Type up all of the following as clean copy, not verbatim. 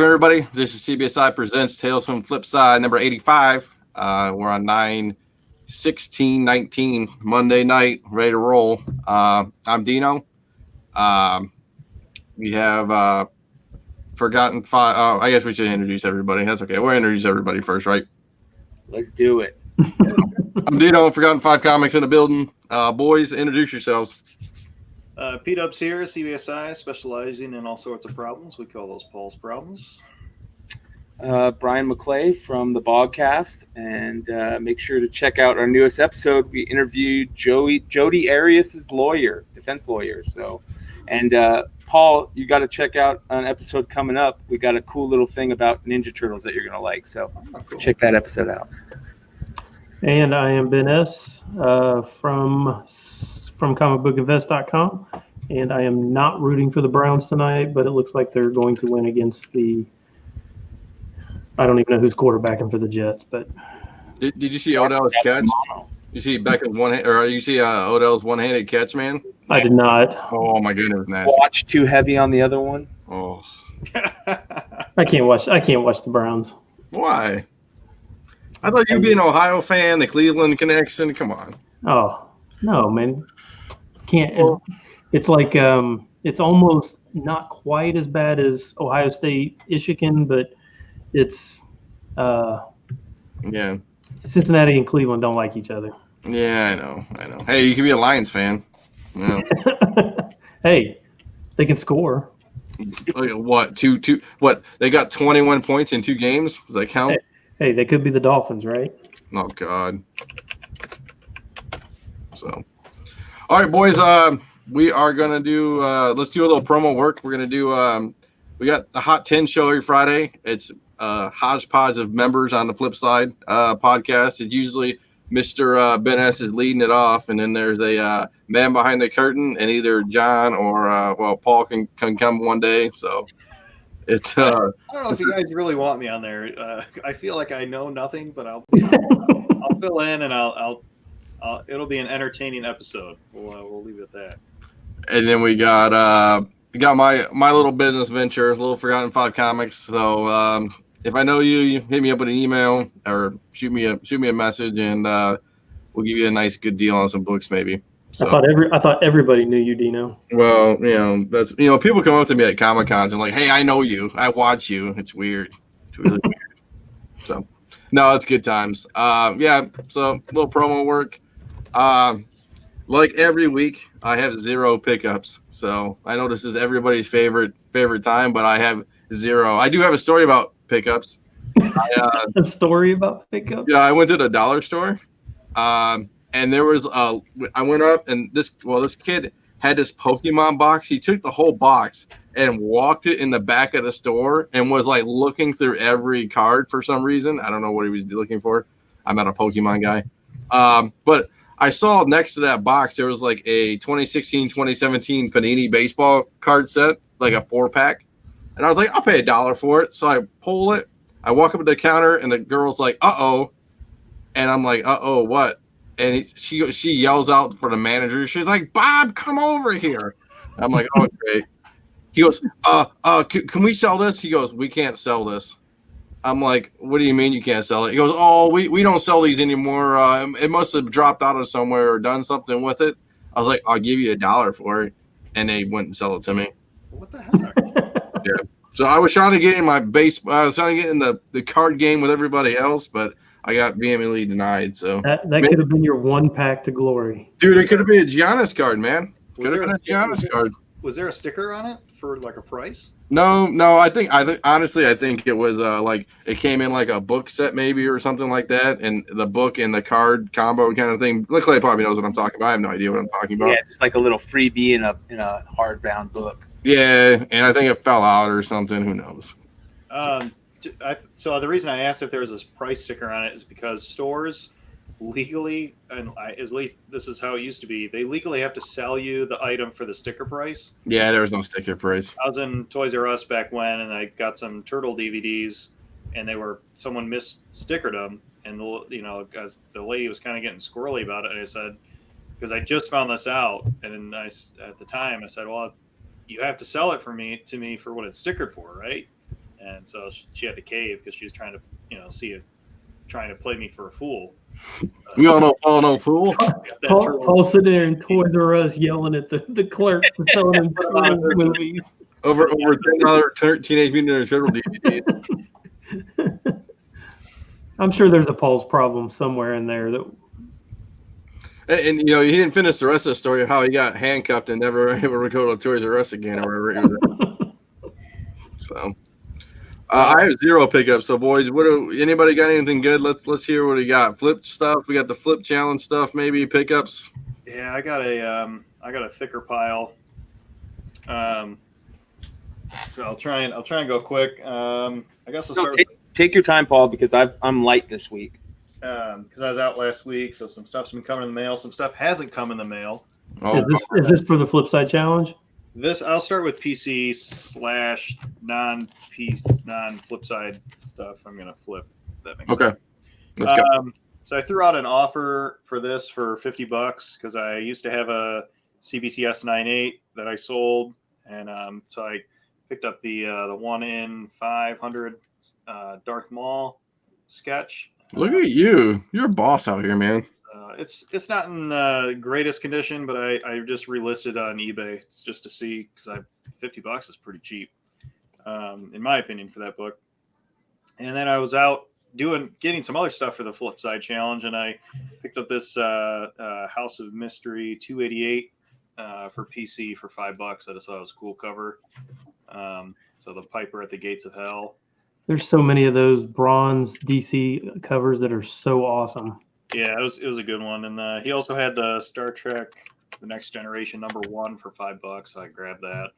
Everybody, this is CBSI Presents Tales from Flipside number 85. We're on 9/16/19 Monday night, ready to roll. I'm Dino. We have Forgotten Five. Oh, I guess we should introduce everybody. That's okay. We'll introduce everybody first, right? Let's do it. I'm Dino, Forgotten Five Comics in the building. Boys, introduce yourselves. P-Dubs here, CBSI, specializing in all sorts of problems. We call those Paul's problems. Brian McClay from the Bogcast, and make sure to check out our newest episode. We interviewed Jody Arias' defense lawyer. And Paul, you got to check out an episode coming up. We got a cool little thing about Ninja Turtles that you're gonna like. So cool. Check that episode out. And I am Ben S. From comicbookinvest.com, and I am not rooting for the Browns tonight, but it looks like they're going to win against I don't even know who's quarterbacking for the Jets. But Did you see Odell's catch? You see Beckham's Odell's one-handed catch, man? I did not. Oh my goodness, nasty. Watch too heavy on the other one. Oh, I can't watch the Browns. why? I thought you'd be an Ohio fan, the Cleveland connection. Come on. Oh no, man, can't. It's like it's almost not quite as bad as Ohio State Michigan, but it's Yeah. Cincinnati and Cleveland don't like each other. Yeah, I know. Hey, you can be a Lions fan. Yeah. Hey, they can score. What? Two? What? They got 21 points in 2 games. Does that count? Hey, they could be the Dolphins, right? Oh God. So, all right, boys. We are gonna do. Let's do a little promo work. We're gonna do. We got the Hot 10 show every Friday. It's hodgepodge of members on the Flipside podcast. It's usually Mr. Ben S is leading it off, and then there's a man behind the curtain, and either John or Paul can come one day. So it's. I don't know if you guys really want me on there. I feel like I know nothing, but I'll fill in, and I'll it'll be an entertaining episode. We'll leave it at that. And then we got my little business venture, Little Forgotten Five Comics. So if I know you hit me up with an email or shoot me a message, and we'll give you a nice good deal on some books, maybe. So, I thought everybody knew you, Dino. well, that's people come up to me at Comic Cons and like, hey, I know you, I watch you. It's weird. It's really weird. So no, it's good times. Yeah. So a little promo work. Like every week, I have 0 pickups. So I know this is everybody's favorite time, but I have 0. I do have a story about pickups. A story about pickups? Yeah, I went to the dollar store, and there was I went up, and this kid had this Pokemon box. He took the whole box and walked it in the back of the store and was like looking through every card for some reason. I don't know what he was looking for. I'm not a Pokemon guy, but I saw next to that box there was like a 2016-2017 Panini baseball card set, like a 4-pack. And I was like, I'll pay $1 for it. So I pull it. I walk up to the counter, and the girl's like, uh-oh. And I'm like, uh-oh, what? And she yells out for the manager. She's like, Bob, come over here. I'm like, oh, great. He goes, can we sell this? He goes, we can't sell this. I'm like, what do you mean you can't sell it? He goes, oh, we don't sell these anymore. It must have dropped out of somewhere or done something with it. I was like, I'll give you $1 for it. And they wouldn't sell it to me. What the hell? Yeah. So I was trying to get in I was trying to get in the card game with everybody else, but I got vehemently denied. So that could have been your 1-pack to glory. Dude, it could have been a Giannis card, man. Could have been a Giannis card. Was there a sticker on it for like a price? No. I think honestly, I think it was like it came in like a book set maybe or something like that, and the book and the card combo kind of thing. Clay probably knows what I'm talking about. I have no idea what I'm talking about. Yeah, just like a little freebie in a hardbound book. Yeah, and I think it fell out or something. Who knows? So the reason I asked if there was a price sticker on it is because stores legally, and at least this is how it used to be, they legally have to sell you the item for the sticker price. Yeah, there was no sticker price. I was in Toys R Us back when, and I got some Turtle DVDs, and someone mis-stickered them, and as the lady was kind of getting squirrely about it, and I said, because I just found this out, and at the time I said, well, you have to sell it to me for what it's stickered for, right? and so she had to cave because she was trying to, trying to play me for a fool. We all know Paul no fool. Paul sitting there in Toys R Us yelling at the clerks for selling him turtle movies. Over $10 Teenage Mutant Ninja Turtle DVD. I'm sure there's a Paul's problem somewhere in there that. And he didn't finish the rest of the story of how he got handcuffed and never able to go to Toys R Us again or wherever he was at. So I have 0 pickups. So boys, anybody got anything good? Let's hear what we got. Flip stuff. We got the flip challenge stuff. Maybe pickups. Yeah, I got a thicker pile. So I'll try and go quick. I guess I'll start. Take your time, Paul, because I'm light this week. Because I was out last week, so some stuff's been coming in the mail. Some stuff hasn't come in the mail. Oh, is this for the Flipside challenge? I'll start with PC / non-Flipside stuff. I'm gonna flip. If that makes sense. Okay. Let's go. So I threw out an offer for this for $50 because I used to have a CBCS 9.8 that I sold, and so I picked up the 1 in 500 Darth Maul sketch. Look at you. You're a boss out here, man. It's not in the greatest condition, but I just relisted on eBay just to see because $50 is pretty cheap, in my opinion, for that book. And then I was out getting some other stuff for the Flipside challenge, and I picked up this House of Mystery 288 for PC for $5. I just thought it was a cool cover. So the Piper at the Gates of Hell. There's so many of those bronze DC covers that are so awesome. Yeah, it was a good one. And he also had the Star Trek The Next Generation #1 for $5. So I grabbed that.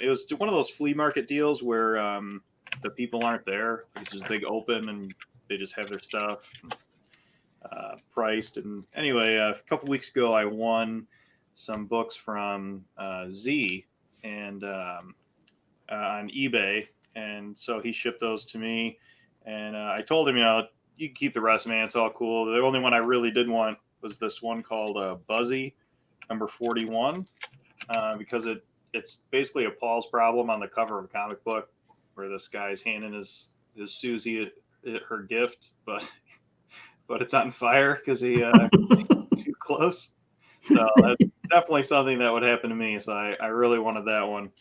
It was one of those flea market deals where the people aren't there. It's just big open and they just have their stuff priced. And anyway, a couple weeks ago, I won some books from Z and on eBay. And so he shipped those to me. And I told him, you can keep the rest, man. It's all cool. The only one I really did want was this one called Buzzy, #41, because it's basically a Paul's Problem on the cover of a comic book where this guy's handing his Susie her gift, but it's on fire because he too close. So that's definitely something that would happen to me. So I really wanted that one.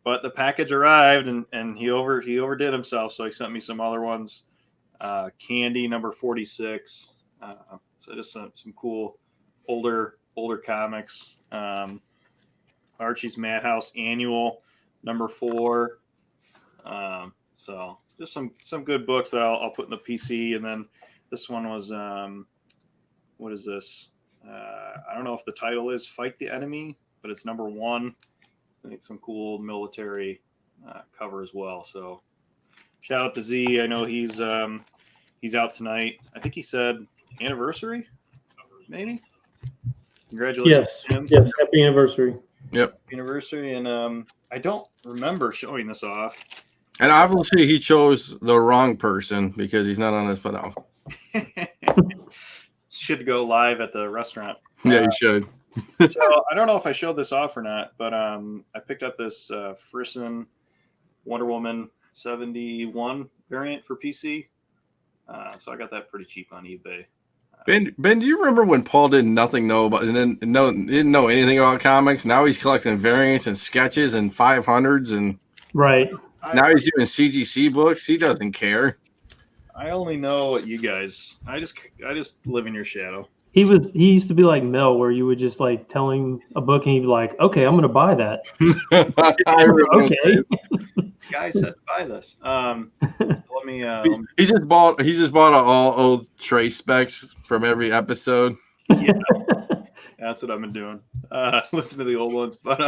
But the package arrived and he overdid himself. So he sent me some other ones. Candy #46. So just some cool older comics. Archie's Madhouse Annual #4. So just some good books that I'll put in the PC. And then this one was what is this? I don't know if the title is Fight the Enemy, but it's #1. I think some cool military cover as well. So shout out to Z. I know he's out tonight. I think he said anniversary, maybe. Congratulations to him. Yes, happy anniversary. Yep. Anniversary, and I don't remember showing this off. And obviously he chose the wrong person because he's not on this panel. Should go live at the restaurant. Yeah, you should. So I don't know if I showed this off or not, but I picked up this Frisson Wonder Woman 71 variant for PC. So I got that pretty cheap on eBay. Ben, do you remember when Paul didn't know anything about comics? Now he's collecting variants and sketches and 500s, and right now he's doing CGC books. He doesn't care. I only know what you guys. I just live in your shadow. He used to be like Mel, where you would just like tell him a book and he'd be like, okay, I'm going to buy that. Okay. Guy said to buy this. So let me. He just bought all old Trace specs from every episode. Yeah, that's what I've been doing. Listen to the old ones, but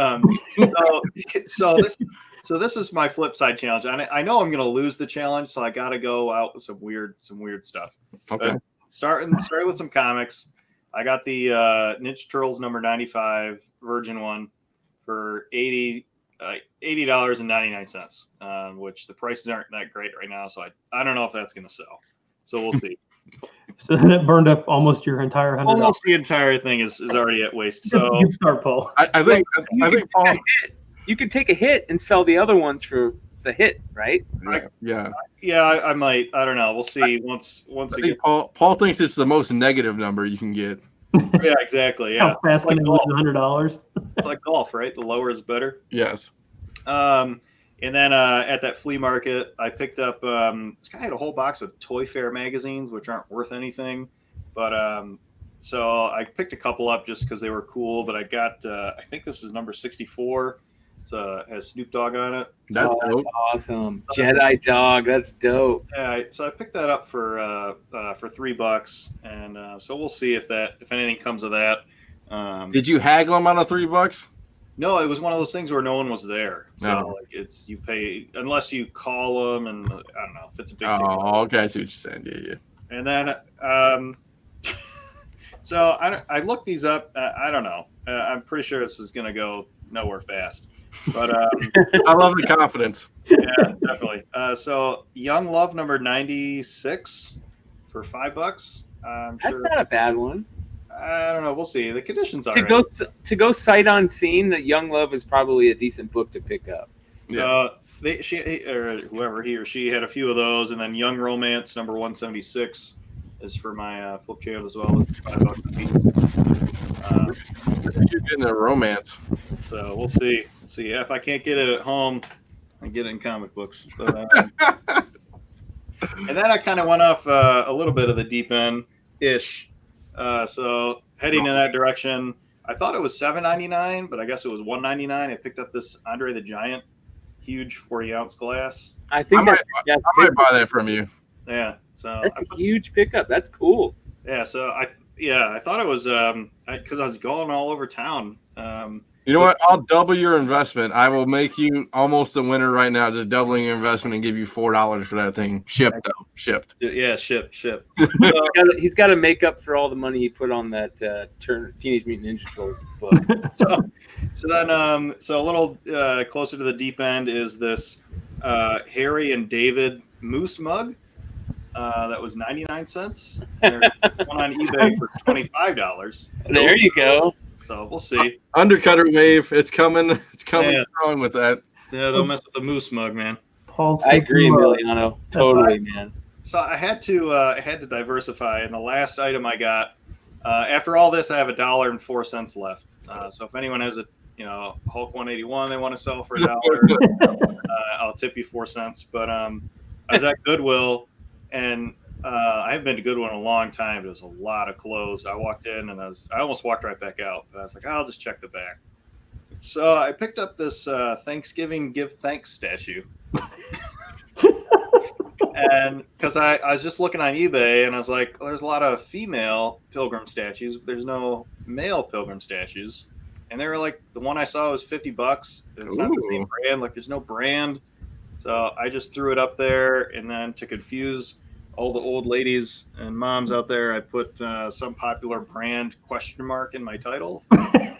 so this is my Flipside challenge. I know I'm going to lose the challenge, so I got to go out with some weird stuff. Okay. Starting with some comics. I got the Ninja Turtles #95 Virgin one for $80.99, which the prices aren't that great right now. So I don't know if that's going to sell. So we'll see. So that burned up almost your entire $100. Almost the entire thing is already at waste. So good start, Paul. I think Paul. You could take a hit and sell the other ones for a hit, right? Yeah. Yeah, I might. I don't know. We'll see. Once I it think gets. Paul thinks it's the most negative number you can get. Yeah, exactly. Yeah, How fast It's can like I lose golf. $100? It's like golf, right? The lower is better. Yes. And then at that flea market, I picked up. This guy had a whole box of Toy Fair magazines, which aren't worth anything, but so I picked a couple up just because they were cool. But I got. I think this is number 64. It has Snoop Dogg on it. That's That's dope. awesome. Jedi dog. That's dope. Yeah, so I picked that up for $3, and so we'll see if anything comes of that. Did you haggle him on the $3? No, it was one of those things where no one was there. So No. like you pay unless you call them, and I don't know if it's a big ticket. Oh, okay. I see what you're saying. Yeah. And then so I looked these up. I don't know. I'm pretty sure this is gonna go nowhere fast. But I love the confidence. yeah, definitely. So Young Love number 96 for $5. I'm That's sure. not a bad one. I don't know. We'll see. The conditions are To go sight unseen, that Young Love is probably a decent book to pick up. Yeah. Whoever he or she had a few of those, and then Young Romance number 176 is for my flip channel as well. It's $5 a piece. You're getting a romance. So we'll see. See if I can't get it at home, I get it in comic books. But, and then I kind of went off a little bit of the deep end ish. So heading in that direction, I thought it was $7.99, but I guess it was $1.99. I picked up this Andre the Giant, huge 40-ounce glass. I think I might buy that from you. Yeah, so that's a huge pickup. That's cool. yeah, so I thought it was because I was going all over town. You know what? I'll double your investment. I will make you almost a winner right now, just doubling your investment and give you $4 for that thing. Shipped, though. Shipped. Yeah, ship. He's got to make up for all the money he put on that Teenage Mutant Ninja Turtles book. So then, so a little closer to the deep end is this Harry and David moose mug that was 99 cents. There's one on eBay for $25. There you go. So we'll see. Undercutter wave. It's coming. It's coming Yeah. strong with that. Yeah, don't mess with the moose mug, man. I agree, Emiliano. Totally, man. So I had to diversify, and the last item I got after all this, I have $1.04 left. So if anyone has a Hulk 181 they want to sell for $1, I'll tip you 4 cents. But I was at Goodwill, and I haven't been to Goodwill in a long time. There was a lot of clothes. I walked in, and I almost walked right back out. But I was like, I'll just check the back. So I picked up this Thanksgiving Give Thanks statue. And because I was just looking on eBay, and I was like, there's a lot of female pilgrim statues, but there's no male pilgrim statues. And they were like, the one I saw was $50. It's not the same brand. Like, there's no brand. So I just threw it up there, and then to confuse all the old ladies and moms out there, I put some popular brand ? In my title. And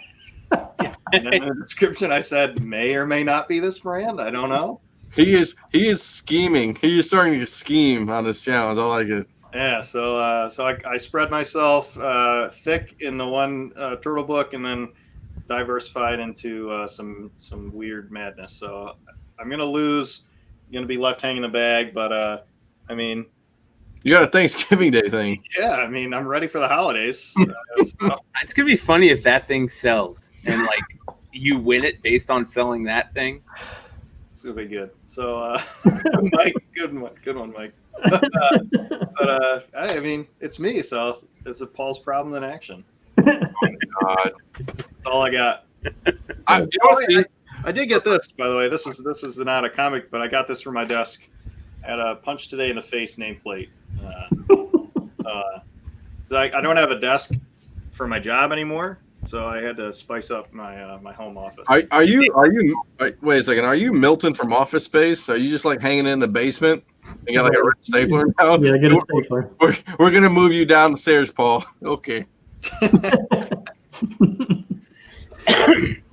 then in the description, I said, may or may not be this brand. I don't know. He is scheming. He is starting to scheme on this challenge. I like it. Yeah, so I spread myself thick in the one turtle book, and then diversified into some weird madness. So I'm gonna lose. I'm gonna be left hanging the bag, but I mean, you got a Thanksgiving Day thing. Yeah, I mean, I'm ready for the holidays. It's gonna be funny if that thing sells and like you win it based on selling that thing. It's gonna be good. So, Mike, good one, Mike. But I mean, it's me, so it's a Paul's problem in action. Oh my God. That's all I got. I did get this, by the way. This is not a comic, but I got this from my desk at a Punch Today in the Face nameplate. I don't have a desk for my job anymore, so I had to spice up my home office. Are you? Wait a second. Are you Milton from Office Space? Are you just like hanging in the basement? You got like a red stapler now? Yeah, get a stapler. We're gonna move you downstairs, Paul. Okay.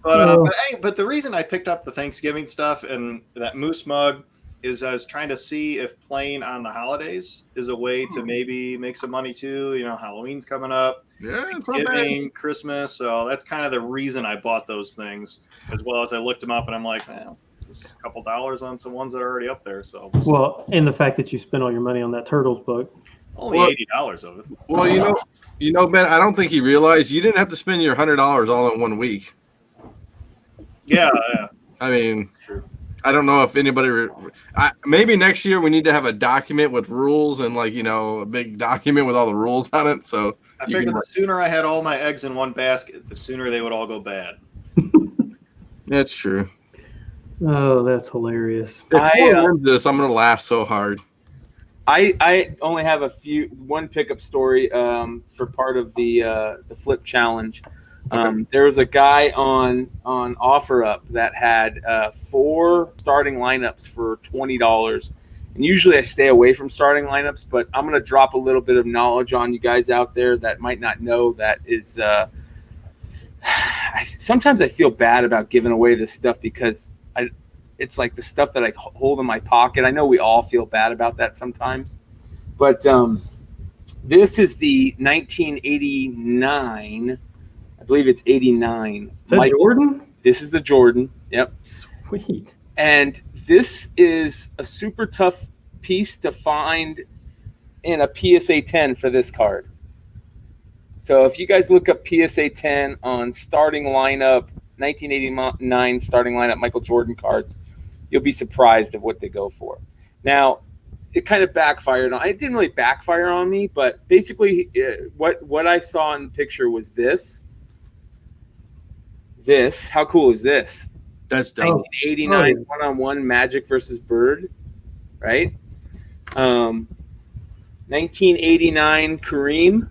But the reason I picked up the Thanksgiving stuff and that moose mug is I was trying to see if playing on the holidays is a way to maybe make some money too. You know, Halloween's coming up, Thanksgiving, Christmas. So that's kind of the reason I bought those things, as well as I looked them up and I'm like, well, was a couple dollars on some ones that are already up there. So Well, and the fact that you spent all your money on that Turtles book. only Well- $80 of it. Well, Ben, I don't think he realized you didn't have to spend your $100 all in 1 week. Yeah, I mean, that's true. I don't know if anybody. Maybe next year we need to have a document with rules and a big document with all the rules on it. So I figured the sooner I had all my eggs in one basket, the sooner they would all go bad. that's true. Oh, that's hilarious. If I learned this, I'm gonna laugh so hard. I only have one pickup story for part of the flip challenge. There was a guy on OfferUp that had 4 starting lineups for $20. And usually I stay away from starting lineups, but I'm going to drop a little bit of knowledge on you guys out there that might not know that is sometimes I feel bad about giving away this stuff because it's like the stuff that I hold in my pocket. I know we all feel bad about that sometimes. But this is the 1989, I believe it's 89. Is that Jordan? This is the Jordan. Yep. Sweet. And this is a super tough piece to find in a PSA 10 for this card. So if you guys look up PSA 10 on starting lineup, 1989 starting lineup Michael Jordan cards, you'll be surprised at what they go for. Now, it kind of backfired on. It didn't really backfire on me, but basically, what I saw in the picture was this. This, how cool is this? That's dope. 1989 one-on-one Magic versus Bird, right? 1989 Kareem.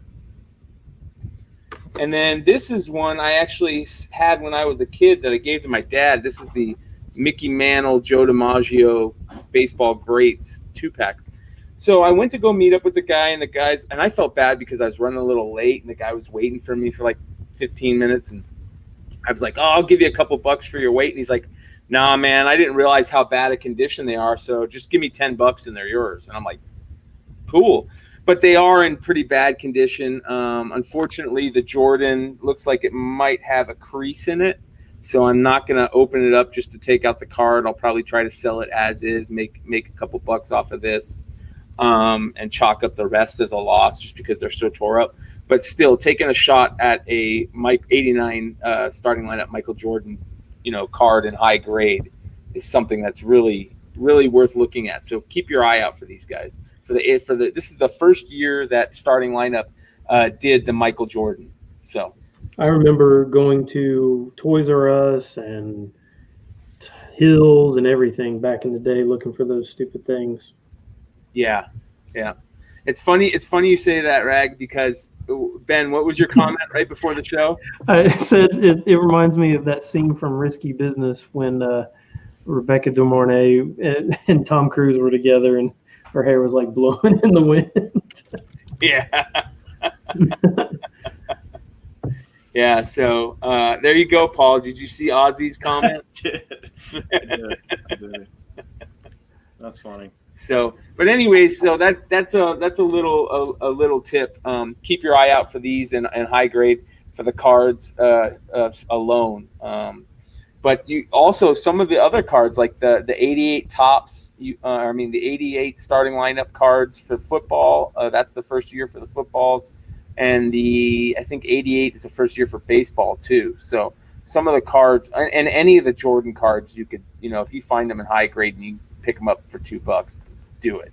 And then this is one I actually had when I was a kid that I gave to my dad. This is the Mickey Mantle, Joe DiMaggio baseball greats 2-pack. So I went to go meet up with the guy and I felt bad because I was running a little late and the guy was waiting for me for like 15 minutes. And I was like, oh, I'll give you a couple bucks for your wait. And he's like, nah, man, I didn't realize how bad a condition they are. So just give me $10 and they're yours. And I'm like, cool. But they are in pretty bad condition. Unfortunately, the Jordan looks like it might have a crease in it. So I'm not going to open it up just to take out the card. I'll probably try to sell it as is, make a couple bucks off of this, and chalk up the rest as a loss just because they're so tore up. But still, taking a shot at a 89 starting lineup Michael Jordan, card in high grade is something that's really, really worth looking at. So keep your eye out for these guys. This is the first year that starting lineup did the Michael Jordan. So I remember going to Toys R Us and Hills and everything back in the day looking for those stupid things. Yeah. It's funny you say that, Rag, because Ben, what was your comment right before the show? I said it reminds me of that scene from Risky Business when Rebecca De Mornay and Tom Cruise were together and her hair was like blowing in the wind. Yeah. Yeah, so there you go, Paul. Did you see Ozzy's comment? I did. That's funny. So, but anyways, so that's a little tip. Keep your eye out for these and high grade for the cards alone. But you also some of the other cards like the 88 tops. The 88 starting lineup cards for football. That's the first year for the footballs, and I think 88 is the first year for baseball too. So some of the cards and any of the Jordan cards, you could if you find them in high grade and you pick them up for $2, do it.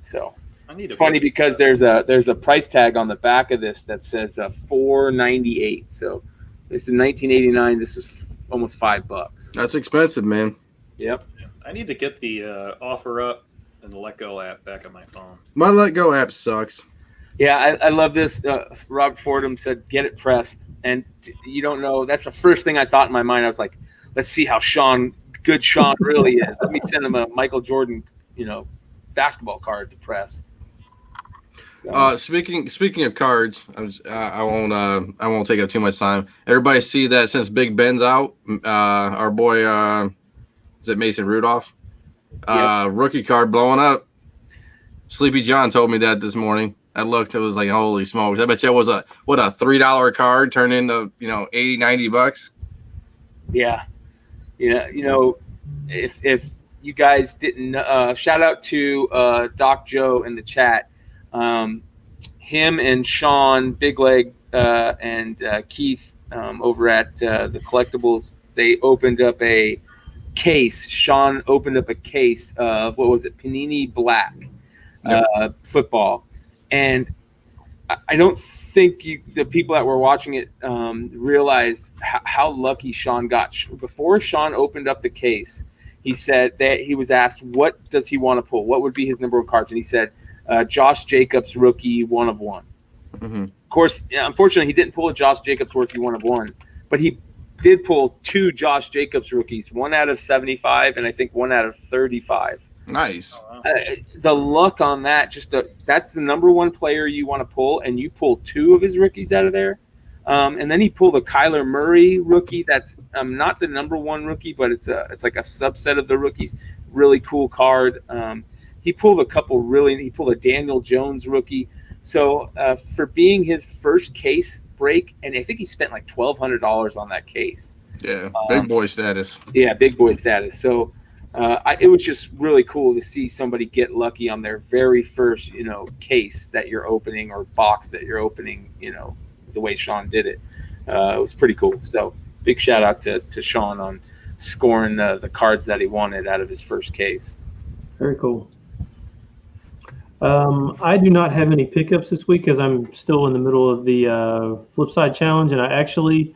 So it's funny because there's a price tag on the back of this that says $4.98. So this is 1989. This was almost $5. That's expensive, man. Yep. I need to get the OfferUp and the Let Go app back on my phone. My Let Go app sucks. Yeah, I love this. Robert Fordham said, get it pressed. And you don't know. That's the first thing I thought in my mind. I was like, let's see how good Sean really is. Let me send him a Michael Jordan, basketball card to press. So. Speaking of cards, I won't take up too much time. Everybody see that since Big Ben's out, our boy, is it Mason Rudolph? Yep. Rookie card blowing up. Sleepy John told me that this morning. I looked, it was like, holy smokes. I bet you it was a $3 card turned into, $80, $90. Yeah. if you guys didn't, shout out to Doc Joe in the chat. Him and Sean Big Leg and Keith over at the Collectibles, they opened up a case. Sean opened up a case of, what was it, Panini Black football. And I don't think the people that were watching it realized how lucky Sean got. Before Sean opened up the case, he said that he was asked, what does he want to pull? What would be his number of cards? And he said, Josh Jacobs rookie 1 of 1. Mm-hmm. Of course, unfortunately, he didn't pull a Josh Jacobs rookie 1 of 1, but he did pull 2 Josh Jacobs rookies, 1 out of 75 and I think 1 out of 35. Nice. Oh, wow. The luck on that, that's the number 1 player you want to pull, and you pull 2 of his rookies out of there. And then he pulled a Kyler Murray rookie. That's not the number 1 rookie, but it's like a subset of the rookies. Really cool card. He pulled he pulled a Daniel Jones rookie. So for being his first case break, and I think he spent like $1,200 on that case. Yeah, big boy status. Yeah, big boy status. So it was just really cool to see somebody get lucky on their very first, case that you're opening or box that you're opening, the way Sean did it. It was pretty cool. So big shout out to Sean on scoring the cards that he wanted out of his first case. Very cool. I do not have any pickups this week because I'm still in the middle of the Flipside challenge, and I actually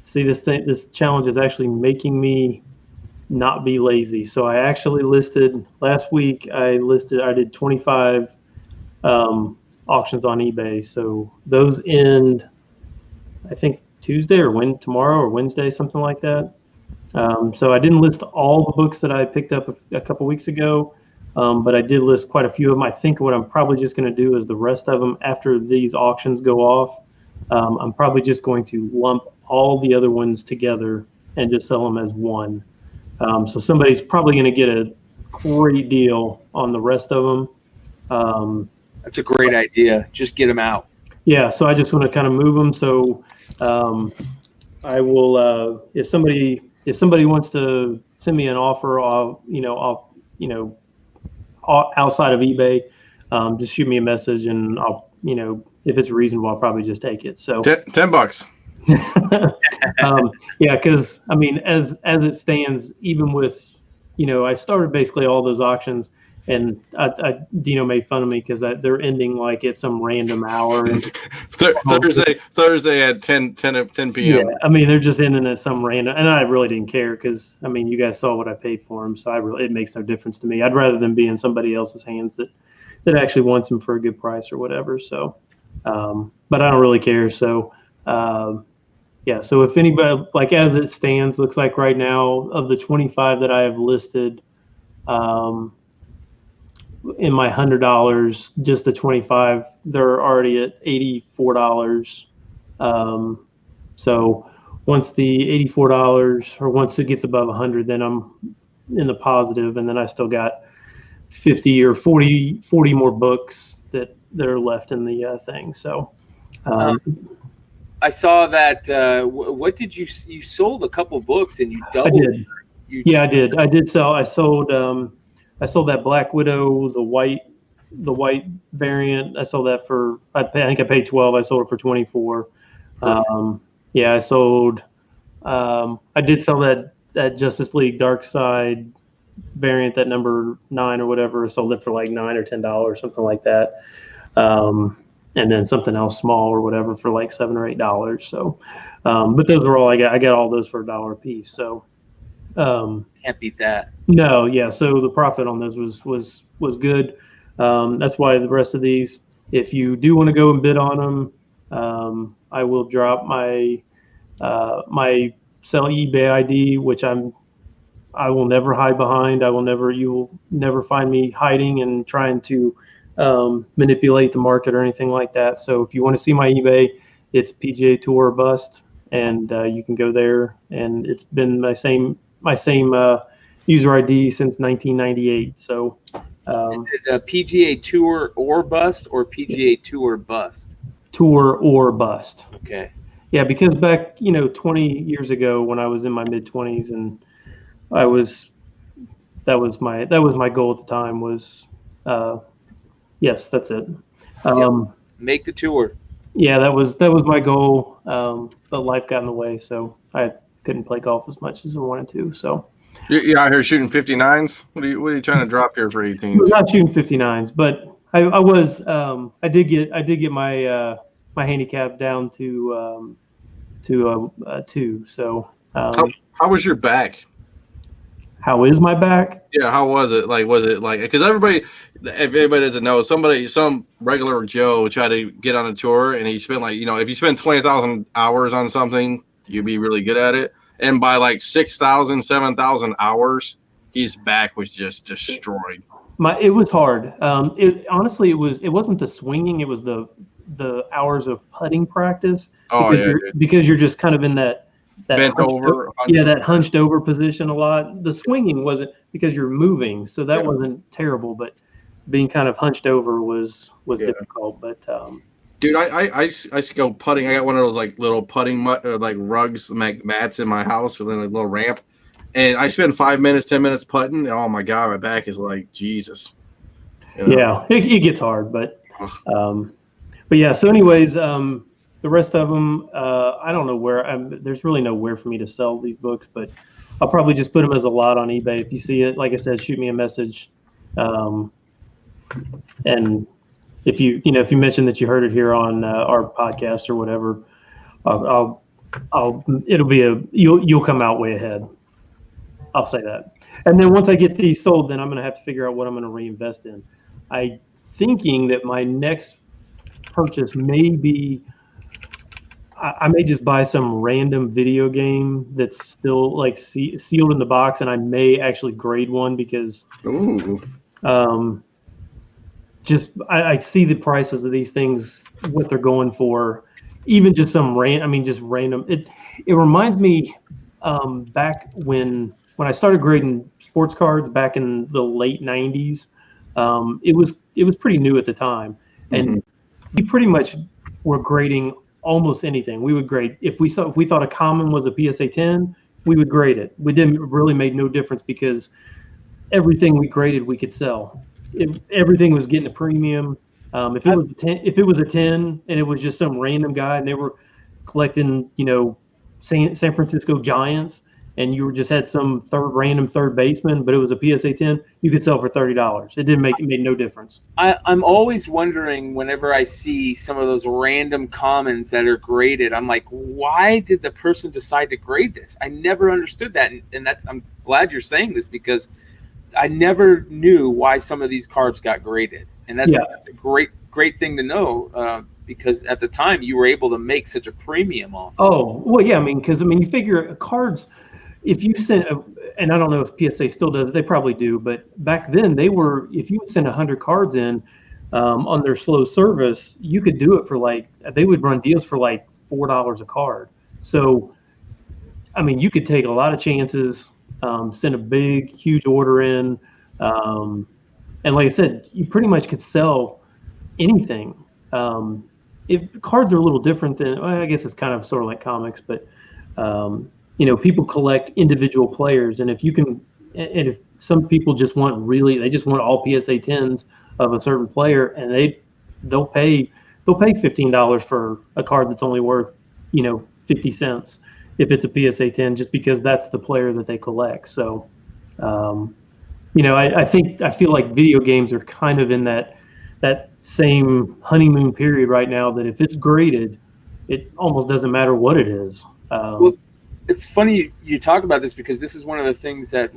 see this challenge is actually making me not be lazy. So I actually listed last week. I did 25 auctions on eBay. So those end, I think Tuesday or tomorrow or Wednesday, something like that. So I didn't list all the books that I picked up a couple weeks ago. But I did list quite a few of them. I think what I'm probably just going to do is the rest of them, after these auctions go off, I'm probably just going to lump all the other ones together and just sell them as one. So somebody's probably going to get a great deal on the rest of them. That's a great idea. Just get them out. Yeah, so I just want to kind of move them. So I will, if somebody wants to send me an offer, outside of eBay, just shoot me a message, and I'll, if it's reasonable, I'll probably just take it. So $10. Yeah, because I mean, as it stands, even with, I started basically all those auctions, and Dino made fun of me because they're ending like at some random hour. And Thursday at 10 p.m. Yeah, I mean, they're just ending at some random, and I really didn't care because, I mean, you guys saw what I paid for them, so it makes no difference to me. I'd rather them be in somebody else's hands that actually wants them for a good price or whatever. So, but I don't really care. So, yeah. So if anybody, like as it stands, looks like right now of the 25 that I have listed, in my $100, just the 25, they're already at $84. So once the $84, or once it gets above 100, then I'm in the positive, and then I still got 50 or 40 more books that are left in the thing. So I saw that. What did you sold a couple books and you doubled? I did. Yeah, I did. I did sell. I sold that Black Widow, the white variant. I sold that for, I think I paid 12. I sold it for 24. Yeah, I sold. I did sell that Justice League Dark Side variant, that number 9 or whatever. I sold it for like $9 or $10, something like that. And then something else small or whatever for like $7 or $8. So, but those were all I got. I got all those for $1 a piece. So. Can't beat that. No, yeah. So the profit on those was good. That's why the rest of these, if you do want to go and bid on them, I will drop my my sell eBay ID, which I will never hide behind. You will never find me hiding and trying to manipulate the market or anything like that. So if you want to see my eBay, it's PGA Tour or Bust, and you can go there. And it's been my same user ID since 1998. So is it a PGA Tour or Bust, or PGA Tour Bust? Tour or Bust. Okay. Yeah, because back 20 years ago when I was in my mid 20s and I was that was my goal at the time. Was yes, that's it. Make the tour. Yeah, that was my goal. But life got in the way, so I couldn't play golf as much as I wanted to. So You're out here shooting 59s. What are you trying to drop here for 18s? I'm not shooting 59s, but I was I did get my my handicap down to a 2. So How was your back? how is my back? Yeah, how was it? Like, was it like, because everybody, if anybody doesn't know, some regular Joe tried to get on a tour and he spent like, if you spend 20,000 hours on something, you'd be really good at it. And by like 6,000, 7,000 hours, his back was just destroyed. It was hard. It honestly, it wasn't the swinging. It was the hours of putting practice. Oh, Because you're just kind of in that bent over. that hunched over position a lot. The swinging wasn't because you're moving, so that wasn't terrible. But being kind of hunched over was difficult. But dude, I used to go putting. I got one of those like little putting like rugs, like mats in my house with a little ramp, and I spend 5 minutes, 10 minutes putting. And oh my god, my back is like Jesus. Yeah, it gets hard, but yeah. So, anyways, the rest of them, I don't know where. There's really nowhere for me to sell these books, but I'll probably just put them as a lot on eBay. If you see it, like I said, shoot me a message. And if you mention that you heard it here on our podcast or whatever, you'll come out way ahead. I'll say that. And then once I get these sold, then I'm going to have to figure out what I'm going to reinvest in. I'm thinking that my next purchase may be, I may just buy some random video game that's still like sealed in the box, and I may actually grade one because I see the prices of these things, what they're going for, even just just random. It reminds me back when I started grading sports cards back in the late 90s. It was pretty new at the time, and we pretty much were grading almost anything. We would grade if we thought a common was a PSA 10, we would grade it. We didn't really made no difference because everything we graded we could sell. Everything was getting a premium. If it was a 10 and it was just some random guy and they were collecting, San Francisco Giants, and you just had some random third baseman, but it was a PSA 10, you could sell for $30. It made no difference. I'm always wondering whenever I see some of those random commons that are graded, I'm like, why did the person decide to grade this? I never understood that. And I'm glad you're saying this because I never knew why some of these cards got graded. And that's a great thing to know because at the time you were able to make such a premium off. Oh, well, yeah. Because you figure cards, if you sent, and I don't know if PSA still does it, they probably do, but back then if you would send 100 cards in on their slow service, you could do it for they would run deals for like $4 a card. So, you could take a lot of chances, send a big, huge order in. And like I said, you pretty much could sell anything. If cards are a little different than, I guess it's kind of sort of like comics, but people collect individual players, and if some people just want all PSA 10s of a certain player, and they'll pay $15 for a card that's only worth 50 cents if it's a PSA 10, just because that's the player that they collect. So I feel like video games are kind of in that same honeymoon period right now, that if it's graded, it almost doesn't matter what it is. It's funny you talk about this because this is one of the things that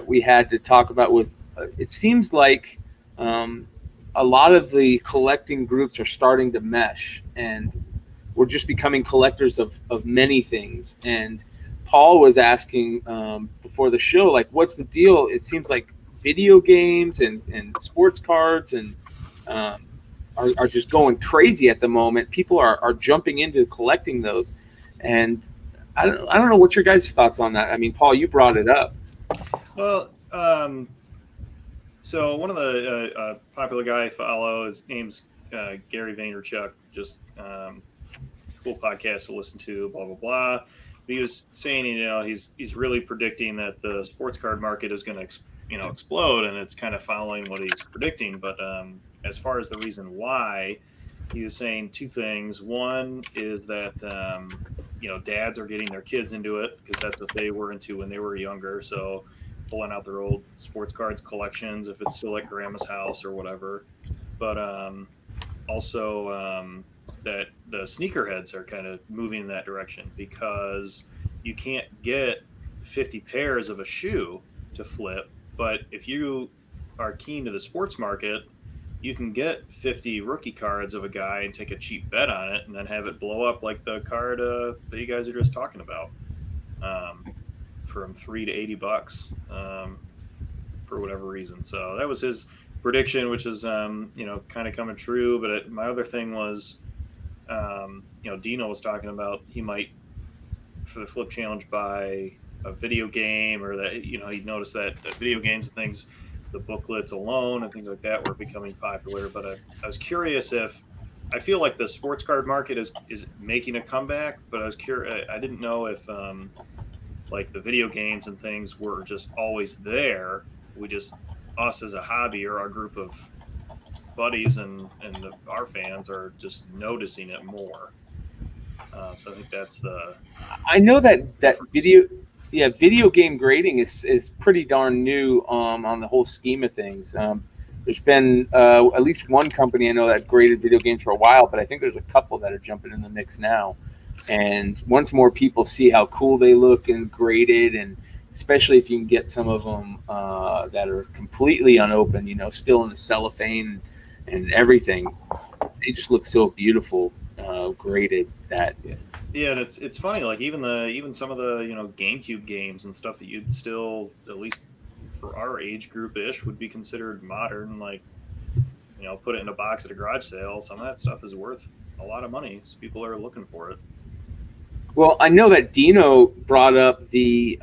we had to talk about was it seems like a lot of the collecting groups are starting to mesh, and we're just becoming collectors of many things. And Paul was asking before the show, like, what's the deal? It seems like video games and sports cards and are just going crazy at the moment. People are jumping into collecting those, and I don't know what your guys' thoughts on that. Paul, you brought it up. Well, so one of the popular guy I follow, his name's Gary Vaynerchuk, just cool podcast to listen to, blah, blah, blah. But he was saying, he's really predicting that the sports card market is going to explode, and it's kind of following what he's predicting. But as far as the reason why, he was saying two things. One is that dads are getting their kids into it because that's what they were into when they were younger. So pulling out their old sports cards collections if it's still at grandma's house or whatever. But also that the sneakerheads are kind of moving in that direction because you can't get 50 pairs of a shoe to flip. But if you are keen to the sports market, you can get 50 rookie cards of a guy and take a cheap bet on it and then have it blow up like the card that you guys are just talking about, from $3 to $80 for whatever reason. So that was his prediction, which is kind of coming true. But my other thing was, Dino was talking about he might, for the Flip Challenge, buy a video game, or that he noticed that video games and things, the booklets alone and things like that were becoming popular. But I was curious if I feel like the sports card market is making a comeback, but I was curious. I didn't know if like the video games and things were just always there. We just, us as a hobby or our group of buddies and our fans are just noticing it more. So I think that's I know that video game grading is pretty darn new on the whole scheme of things. There's been at least one company I know that graded video games for a while, but I think there's a couple that are jumping in the mix now. And once more people see how cool they look and graded, and especially if you can get some of them that are completely unopened, still in the cellophane and everything, they just look so beautiful graded. That yeah, and it's funny, like even some of the GameCube games and stuff that you'd still, at least for our age group ish, would be considered modern, like put it in a box at a garage sale. Some of that stuff is worth a lot of money, so people are looking for it. Well, I know that Dino brought up the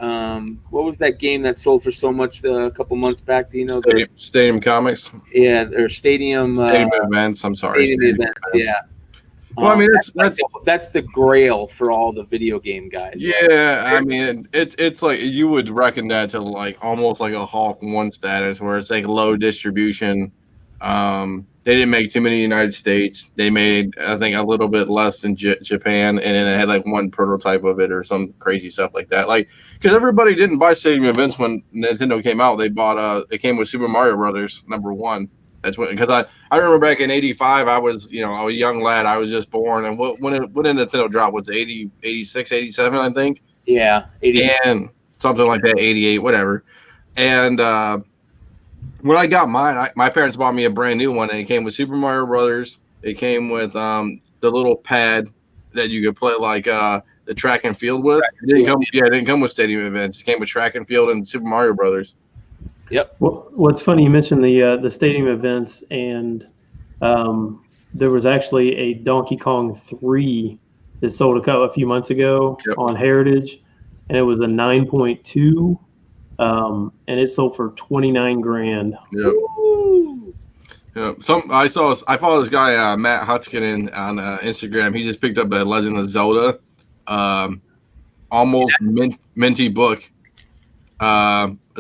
what was that game that sold for so much a couple months back, Dino? Stadium Comics. Yeah, or Stadium Events. I'm sorry. Stadium Events. Yeah. Well, I mean, that's the grail for all the video game guys. Yeah, right? I mean, it's like you would reckon that to like almost like a Hulk 1 status, where it's like low distribution. They didn't make too many in the United States. They made, I think, a little bit less in Japan, and then it had like one prototype of it or some crazy stuff like that. Like, because everybody didn't buy Stadium Events when Nintendo came out. They bought it came with Super Mario Brothers #1. That's when, because I remember back in '85, I was a young lad. I was just born, and when did Nintendo drop? Was it 80, 86, 87, I think? Yeah, 80 and something like that, 88, whatever. And when I got mine, my parents bought me a brand new one, and it came with Super Mario Brothers. It came with the little pad that you could play like the track and field with. It didn't come with Stadium Events. It came with track and field and Super Mario Brothers. Yep. Well, what's funny, you mentioned the Stadium Events, and there was actually a Donkey Kong 3 that sold a few months ago on Heritage, and it was a 9.2. And it sold for $29,000. Yep. I follow this guy Matt Hutzkinen on Instagram. He just picked up a Legend of Zelda, almost minty book.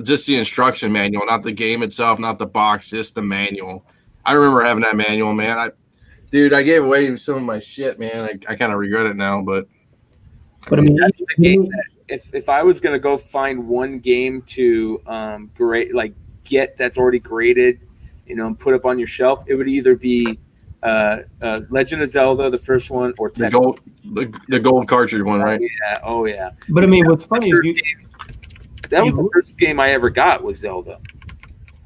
Just the instruction manual, not the game itself, not the box, just the manual. I remember having that manual, man. I gave away some of my shit, man. I kind of regret it now, but I mean, that's the game that if I was gonna go find one game to get that's already graded, and put up on your shelf, it would either be Legend of Zelda, the first one, or the gold cartridge one, right? Oh yeah. But I mean, what's funny is that was the first game I ever got was Zelda.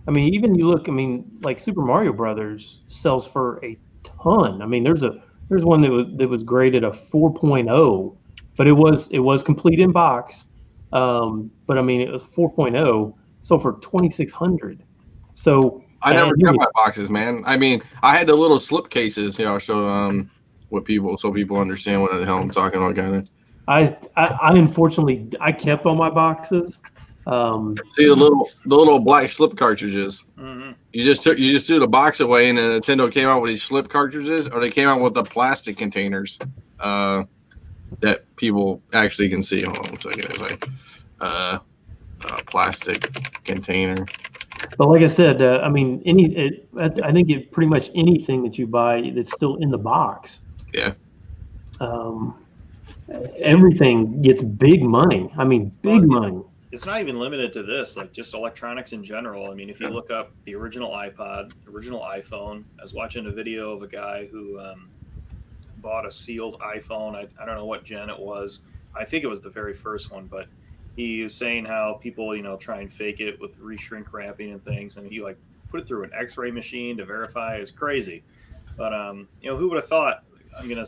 I mean, even you look, I mean, like Super Mario Brothers sells for a ton. I mean, there's one that was graded a 4.0. But it was complete in box. But I mean, it was 4.0, sold for $2,600. So I never got my boxes, man. I mean, I had the little slip cases, so people understand what the hell I'm talking about, kind of. I unfortunately I kept all my boxes. See the little black slip cartridges. Mm-hmm. You just threw the box away, and then Nintendo came out with these slip cartridges, or they came out with the plastic containers. That people actually can see. Hold on a second. plastic container. But like I said, I mean, I think it pretty much anything that you buy that's still in the box. Yeah. Everything gets big money. I mean, big money. It's not even limited to this, like just electronics in general. I mean, if you look up the original iPod, original iPhone, I was watching a video of a guy who bought a sealed iPhone. I don't know what gen it was. I think it was the very first one, but he was saying how people, try and fake it with reshrink wrapping and things, and he like put it through an X-ray machine to verify. It's crazy, but who would have thought I'm gonna,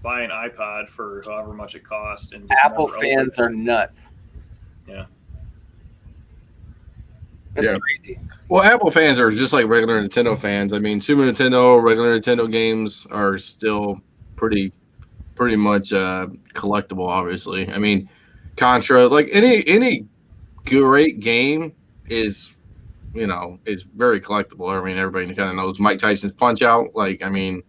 buy an iPod for however much it cost? And Apple fans are nuts. Yeah. That's crazy. Well, Apple fans are just like regular Nintendo fans. I mean, Super Nintendo, regular Nintendo games are still pretty much collectible, obviously. I mean, Contra, like any great game is, is very collectible. I mean, everybody kind of knows Mike Tyson's Punch-Out. Like, I mean,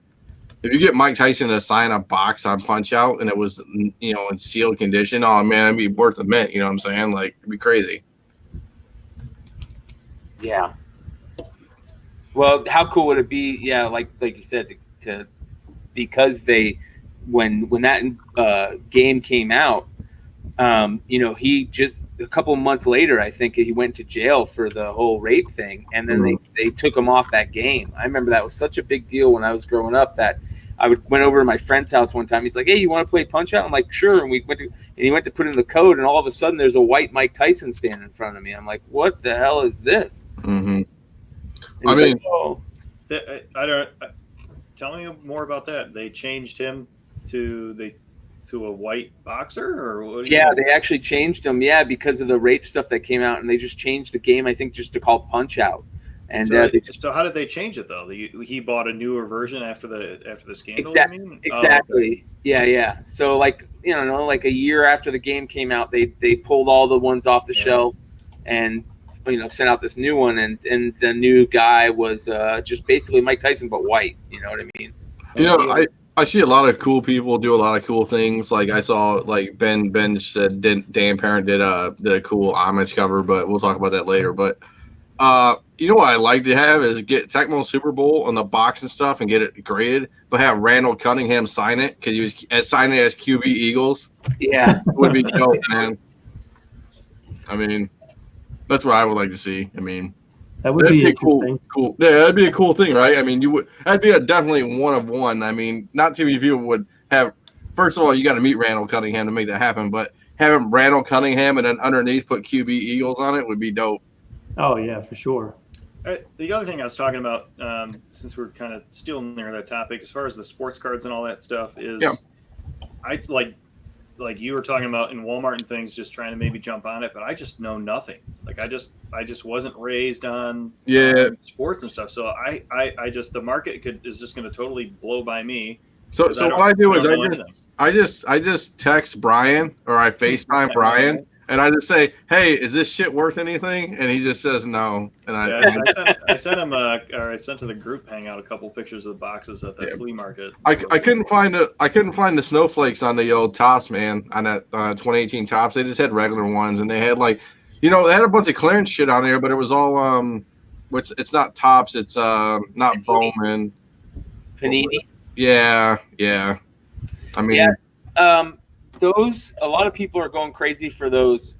if you get Mike Tyson to sign a box on Punch-Out and it was, in sealed condition, oh man, it'd be worth a mint. You know what I'm saying? Like, it'd be crazy. Yeah. Well, how cool would it be? Yeah, like you said, because when that game came out, he just a couple months later, I think he went to jail for the whole rape thing, and then they took him off that game. I remember that was such a big deal when I was growing up that I went over to my friend's house one time. He's like, "Hey, you want to play Punch-Out?" I'm like, "Sure." And he went to put in the code, and all of a sudden, there's a white Mike Tyson standing in front of me. I'm like, "What the hell is this?" Mm-hmm. I mean, like, oh. I don't. Tell me more about that. They changed him to a white boxer, or what? They actually changed him. Yeah, because of the rape stuff that came out, and they just changed the game. I think just to call Punch-Out. And so how did they change it though? He bought a newer version after the scandal. Exactly. Oh, okay. Yeah. So like like a year after the game came out, they pulled all the ones off the shelf, and sent out this new one, and the new guy was just basically Mike Tyson but white. You know what I mean? I see a lot of cool people do a lot of cool things. Like I saw, like Ben said, Dan Parent did a cool Amish cover, but we'll talk about that later. But what I like to have is get Tecmo Super Bowl on the box and stuff and get it graded, but have Randall Cunningham sign it because he was signing it as QB Eagles. Yeah, would be dope, man. I mean, that's what I would like to see. I mean, that would be cool. Yeah, that'd be a cool thing, right? I mean, that'd be definitely one of one. I mean, not too many people would have. First of all, you got to meet Randall Cunningham to make that happen, but having Randall Cunningham and then underneath put QB Eagles on it would be dope. Oh yeah, for sure. The other thing I was talking about, since we're kind of still near that topic, as far as the sports cards and all that stuff, is I like you were talking about in Walmart and things, just trying to maybe jump on it, but I just know nothing. Like I just wasn't raised on sports and stuff, so I just the market is just going to totally blow by me. So what I do is I just text Brian or I FaceTime Brian. And I just say, "Hey, is this shit worth anything?" And he just says no. And I sent him I sent to the group hangout a couple pictures of the boxes at that flea market. I couldn't find the snowflakes on the old Tops, man. On that 2018 Tops, they just had regular ones, and they had they had a bunch of clearance shit on there, but it was all which it's not Tops, it's not Bowman. Panini. Yeah. I mean. Yeah. A lot of people are going crazy for those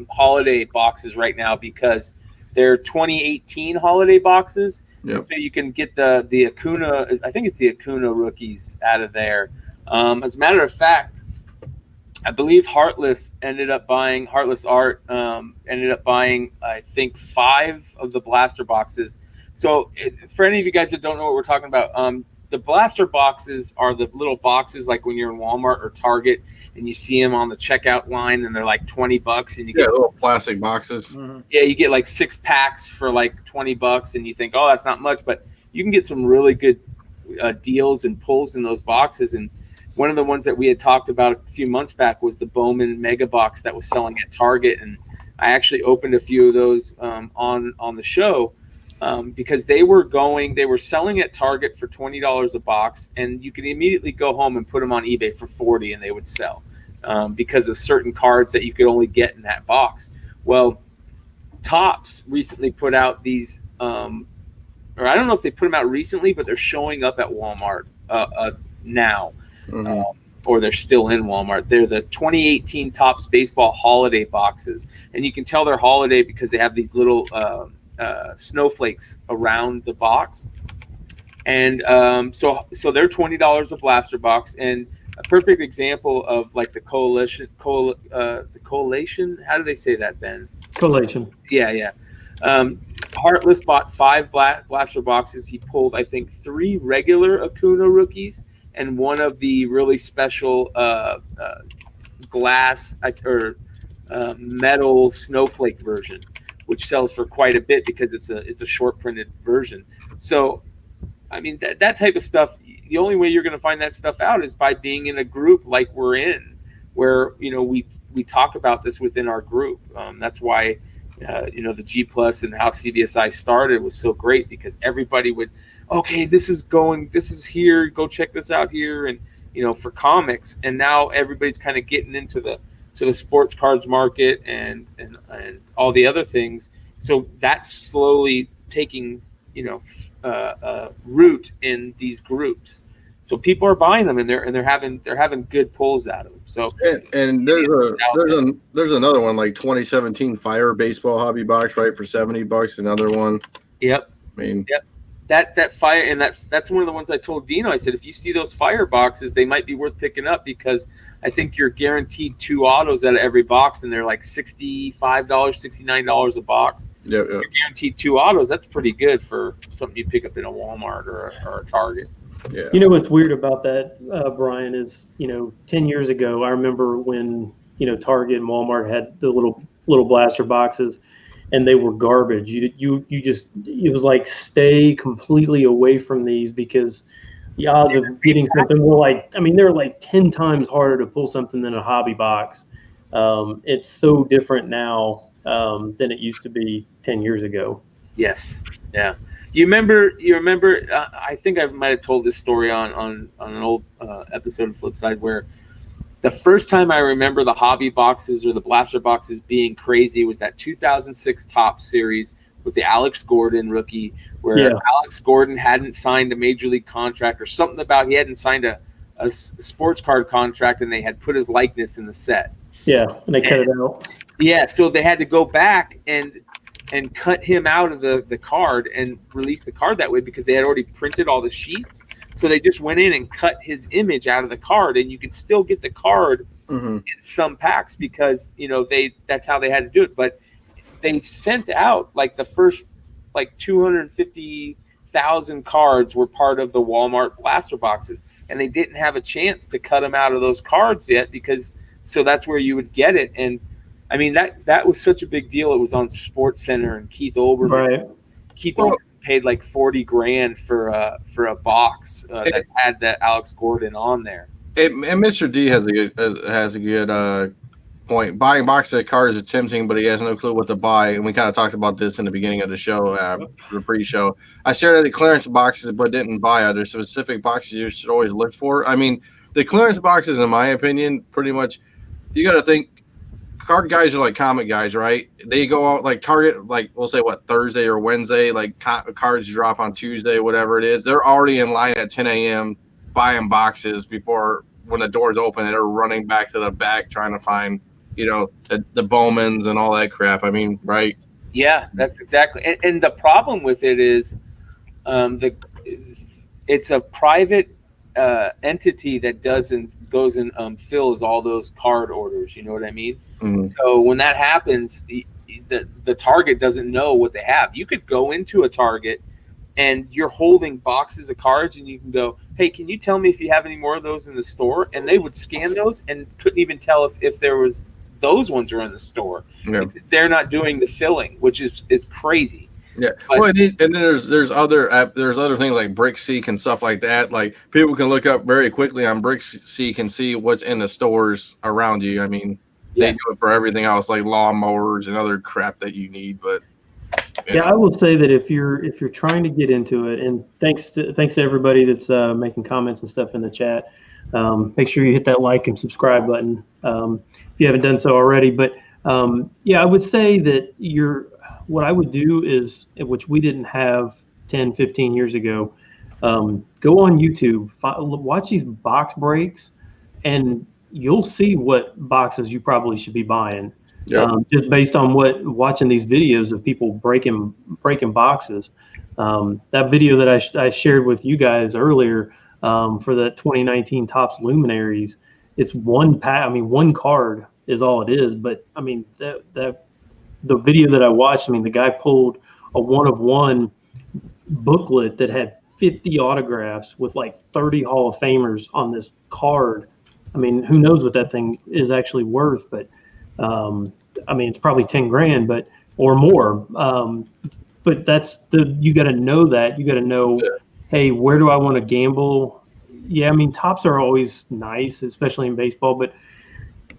holiday boxes right now because they're 2018 holiday boxes. Yep. So you can get the Acuna, I think it's the Acuna rookies out of there. As a matter of fact, I believe Heartless Art ended up buying, I think, 5 of the blaster boxes. So for any of you guys that don't know what we're talking about, the blaster boxes are the little boxes like when you're in Walmart or Target and you see them on the checkout line and they're like $20 and you get little plastic boxes. Mm-hmm. Yeah, you get like 6 packs for like $20 and you think, oh, that's not much, but you can get some really good deals and pulls in those boxes. And one of the ones that we had talked about a few months back was the Bowman Mega Box that was selling at Target, and I actually opened a few of those on the show. Because they were selling at Target for $20 a box, and you could immediately go home and put them on eBay for $40 and they would sell. because of certain cards that you could only get in that box. Well, Topps recently put out these, or I don't know if they put them out recently, but they're showing up at Walmart now, or they're still in Walmart. They're the 2018 Topps Baseball Holiday boxes, and you can tell they're holiday because they have these little snowflakes around the box. And so they're $20 a blaster box, and a perfect example of like the collation. How do they say that, Ben? Collation. Yeah. Heartless bought 5 blaster boxes. He pulled, I think, 3 regular Acuna rookies and one of the really special glass or metal snowflake version, which sells for quite a bit because it's a short printed version. So, I mean, that type of stuff, the only way you're going to find that stuff out is by being in a group like we're in, where, we talk about this within our group. That's why, the G Plus and how CBSI started was so great, because everybody would, okay, this is here, go check this out here. And, for comics. And now everybody's kind of getting into the sports cards market and all the other things. So that's slowly taking, root in these groups. So people are buying them, and they're having good pulls out of them. So and there's another one, like 2017 Fire Baseball Hobby Box, right, for $70. Another one. Yep. I mean, yep. That Fire, and that's one of the ones I told Dino. I said, if you see those Fire boxes, they might be worth picking up, because I think you're guaranteed 2 autos out of every box, and they're like $65, $69 a box. Yeah. You're guaranteed 2 autos. That's pretty good for something you pick up in a Walmart or a Target. Yeah. What's weird about that, Brian, is 10 years ago, I remember when Target and Walmart had the little blaster boxes, and they were garbage. You just, it was like, stay completely away from these, because the odds of getting something they're like 10 times harder to pull something than a hobby box. It's so different now than it used to be 10 years ago. Yes. Yeah. You remember? I think I might have told this story on an old episode of Flipside, where the first time I remember the hobby boxes or the blaster boxes being crazy was that 2006 Topps series with the Alex Gordon rookie, where Alex Gordon hadn't signed a major league contract, or something about he hadn't signed a sports card contract, and they had put his likeness in the set. Yeah, and they cut it out. Yeah, so they had to go back and cut him out of the card and release the card that way, because they had already printed all the sheets. So they just went in and cut his image out of the card, and you could still get the card in some packs, because that's how they had to do it. But they sent out like the first 250,000 cards were part of the Walmart blaster boxes, and they didn't have a chance to cut them out of those cards yet, because so that's where you would get it. And I mean, that was such a big deal. It was on Sports Center, and Keith Olbermann. Right. Olbermann paid like $40,000 for a box that had that Alex Gordon on there. And Mr. D has a good point. Buying boxes of cards is tempting, but he has no clue what to buy. And we kind of talked about this in the beginning of the show, the pre-show. I stared at the clearance boxes, but didn't buy. Are there specific boxes you should always look for? I mean, the clearance boxes, in my opinion, pretty much, you got to think, card guys are like comic guys, right? They go out like Target, like we'll say Thursday or Wednesday, like cards drop on Tuesday, whatever it is. They're already in line at 10 a.m. buying boxes before, when the doors open, they're running back to the back trying to find, the Bowmans and all that crap. I mean, right? Yeah, that's exactly. And the problem with it is, it's a private entity that goes and fills all those card orders. You know what I mean? Mm-hmm. So when that happens, the Target doesn't know what they have. You could go into a Target and you're holding boxes of cards, and you can go, hey, can you tell me if you have any more of those in the store? And they would scan those and couldn't even tell if there was those ones are in the store, because they're not doing the filling, which is crazy. Yeah, well, and then there's other things like BrickSeek and stuff like that. Like, people can look up very quickly on BrickSeek and see what's in the stores around you. I mean, they do it for everything else, like lawnmowers and other crap that you need. But yeah, I will say that if you're trying to get into it, and thanks to everybody that's making comments and stuff in the chat. make sure you hit that like and subscribe button if you haven't done so already. But yeah, I would say that what I would do is, which we didn't have 10, 15 years ago, go on YouTube, watch these box breaks, and you'll see what boxes you probably should be buying. Yep. Just based on watching these videos of people breaking boxes. That video that I shared with you guys earlier for the 2019 Topps Luminaries, it's one card is all it is. But I mean, the video that I watched, I mean, the guy pulled a 1-of-1 booklet that had 50 autographs with like 30 Hall of Famers on this card. I mean, who knows what that thing is actually worth, but I mean, it's probably 10 grand, or more. But you got to know that. You got to know, hey, where do I want to gamble? Yeah, I mean, tops are always nice, especially in baseball, but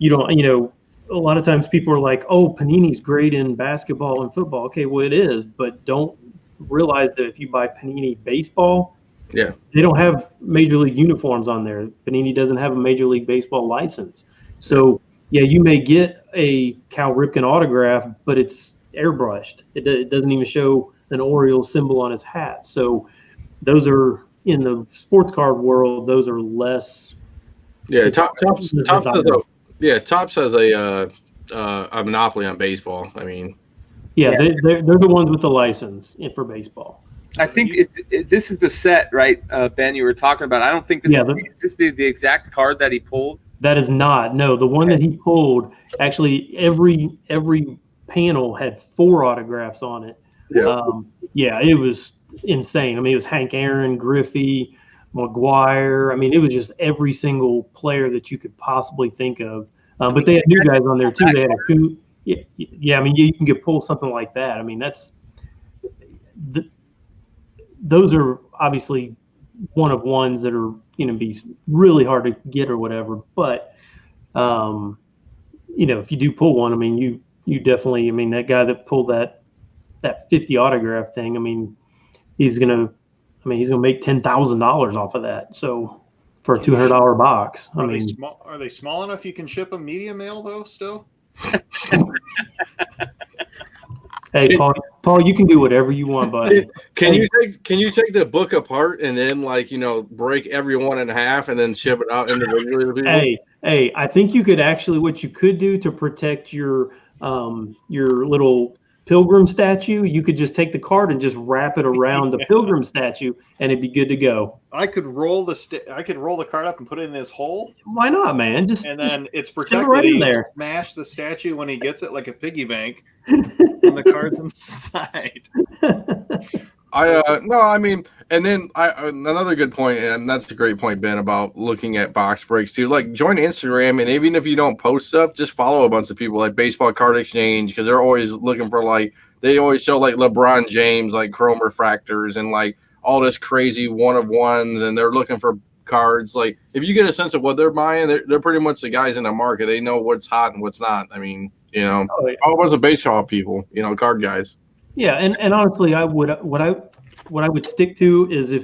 a lot of times people are like, oh, Panini's great in basketball and football. Okay, well, it is, but don't realize that if you buy Panini baseball, they don't have Major League uniforms on there. Panini doesn't have a Major League Baseball license. So, yeah, you may get a Cal Ripken autograph, but it's airbrushed. It doesn't even show an Orioles symbol on his hat. So those are, in the sports card world, those are less. Yeah, Topps has a monopoly on baseball. I mean, they're the ones with the license for baseball. I think this is the set, right, Ben, you were talking about. I don't think this is the exact card that he pulled. That is not. No, the one that he pulled, actually every panel had 4 autographs on it. Yeah. It was insane. I mean, it was Hank Aaron, Griffey, McGuire. I mean, it was just every single player that you could possibly think of. But they had new guys on there too. They had a Coot. Yeah. I mean, you can pull something like that. I mean, those are obviously one of ones that are be really hard to get or whatever. But if you do pull one, I mean, you definitely. I mean, that guy that pulled that 50 autograph thing. I mean, he's gonna make $10,000 off of that. So for a $200 box, are they small enough you can ship them media mail though? Still. Hey, Paul, you can do whatever you want, buddy. Can you take the book apart and then break every one in half and then ship it out individually to people? Hey, I think you could actually, what you could do to protect your little pilgrim statue, you could just take the card and just wrap it around the pilgrim statue, and it'd be good to go. I could roll the card up and put it in this hole. Why not, man? Then it's protected. Right in there. Smash the statue when he gets it like a piggy bank, and the card's inside. Another good point, and that's a great point, Ben, about looking at box breaks too. Like, join Instagram, and even if you don't post stuff, just follow a bunch of people like Baseball Card Exchange, because they're always looking for they always show LeBron James chrome refractors and all this crazy 1-of-1s, and they're looking for cards. Like, if you get a sense of what they're buying, they're pretty much the guys in the market. They know what's hot and what's not. I mean, all bunch of baseball people, card guys. Yeah, and honestly, what I would stick to is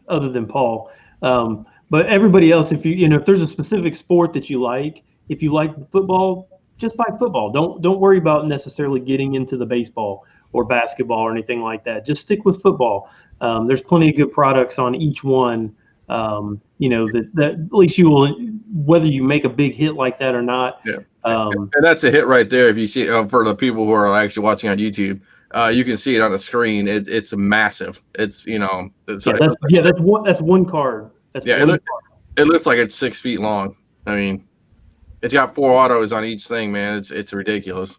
other than Paul, but everybody else, if if there's a specific sport that you like, if you like football, just buy football. Don't worry about necessarily getting into the baseball or basketball or anything like that. Just stick with football. There's plenty of good products on each one. That at least you will, whether you make a big hit like that or not. Yeah. And that's a hit right there. If you see for the people who are actually watching on YouTube. You can see it on the screen. It's massive. It's that's one card. It looks like it's 6 feet long. I mean, it's got 4 autos on each thing, man. It's ridiculous.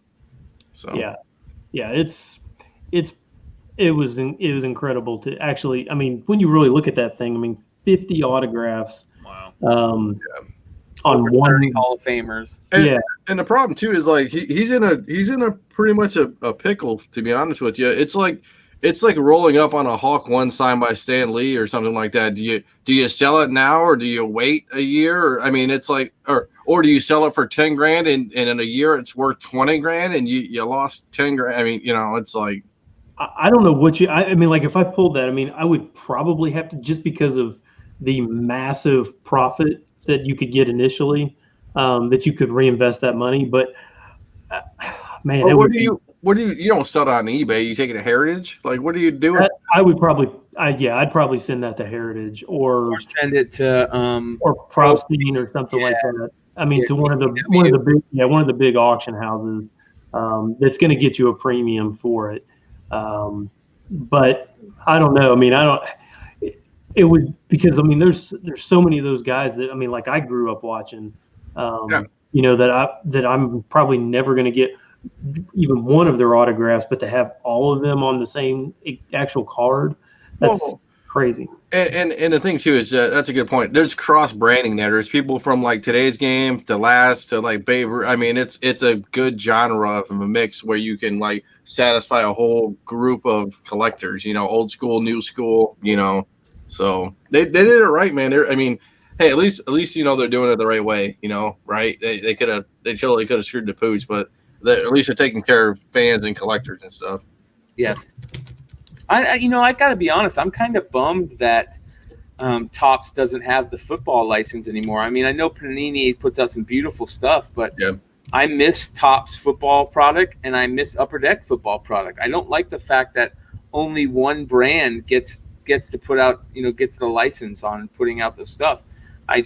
So it was incredible to actually. I mean, when you really look at that thing, I mean, 50 autographs. Wow. On one Hall of Famers. And the problem too is he's in a pretty much a pickle, to be honest with you. It's like rolling up on a Hawk 1 signed by Stan Lee or something like that. Do you sell it now, or do you wait a year? Or, I mean, it's or do you sell it for 10 grand and in a year it's worth 20 grand and you lost 10 grand? I mean, it's like, I don't know what I mean, if I pulled that, I mean, I would probably have to, just because of the massive profit that you could get initially, that you could reinvest that money. But man, Well, it would you don't sell it on eBay? You take it to Heritage? Like, what are you doing? I would probably, I'd probably send that to Heritage or send it to Propstein or something like that. I mean, to one of the big auction houses, that's going to get you a premium for it. But I don't know. I mean, it would, because I mean, there's so many of those guys that, I mean, like I grew up watching, you know, that I'm probably never going to get even one of their autographs, but to have all of them on the same actual card, that's crazy. And the thing too is that's a good point. There's cross branding there. There's people from like today's game to last to like Babe. I mean, it's a good genre of a mix where you can like satisfy a whole group of collectors. You know, old school, new school. You know, so they did it right, man. I mean, hey, at least you know they're doing it the right way. You know, right? They totally could have screwed the pooch, but at least they're taking care of fans and collectors and stuff. Yes. I got to be honest. I'm kind of bummed that Topps doesn't have the football license anymore. I mean, I know Panini puts out some beautiful stuff, but I miss Topps football product and I miss Upper Deck football product. I don't like the fact that only one brand gets to put out, gets the license on putting out the stuff. I'm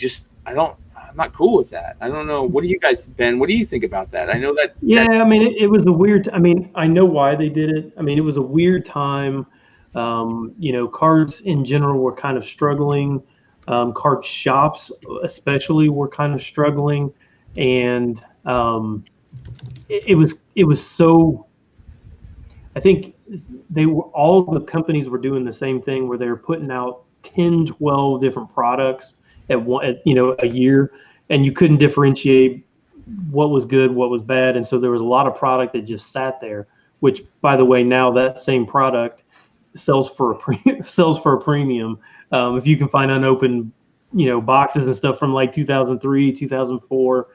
not cool with that. I don't know. What do you guys, Ben? What do you think about that? I know that. Yeah, I mean, it was a weird. I mean, I know why they did it. I mean, it was a weird time. Cards in general were kind of struggling. Card shops, especially, were kind of struggling, and it was so. I think all the companies were doing the same thing where they were putting out 10, 12 different products a year, and you couldn't differentiate what was good, what was bad. And so there was a lot of product that just sat there, which, by the way, now that same product sells for a premium. If you can find unopened, boxes and stuff from like 2003, 2004,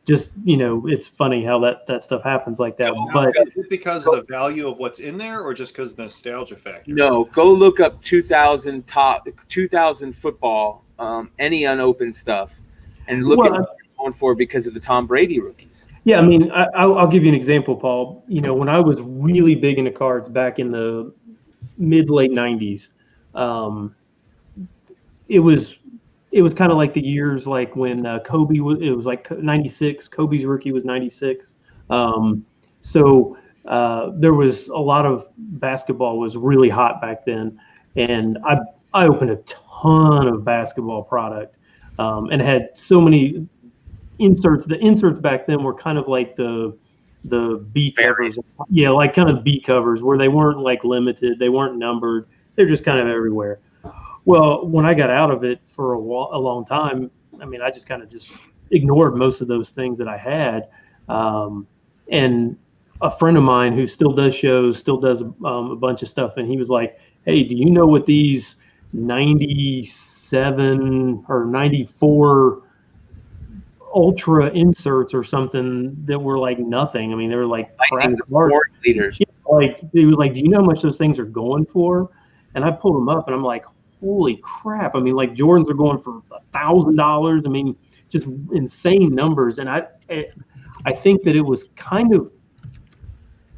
it's funny how that stuff happens like that. But is it because of the value of what's in there, or just because of the nostalgia factor? No, go look up 2000 football, any unopened stuff, and look at what they're going for because of the Tom Brady rookies. Yeah, I mean, I'll give you an example, Paul. When I was really big into cards back in the mid-late 90s, it was kind of like the years like when Kobe it was like 96. Kobe's rookie was 96. So there was a lot of basketball was really hot back then, and I opened a ton of basketball product, and had so many inserts. The inserts back then were kind of like the B covers. Yeah, like kind of B covers where they weren't like limited, they weren't numbered, they're just kind of everywhere. Well, when I got out of it for a long time, I mean, I just kind of just ignored most of those things that I had. And a friend of mine who still does shows, still does a bunch of stuff, and he was like, "Hey, do you know what these 97 or 94 ultra inserts or something that were like nothing? I mean, they were like leaders. Like, they were like, do you know how much those things are going for?" And I pulled them up, and I'm like, holy crap. I mean, like Jordans are going for $1,000. I mean, just insane numbers. And I think that it was kind of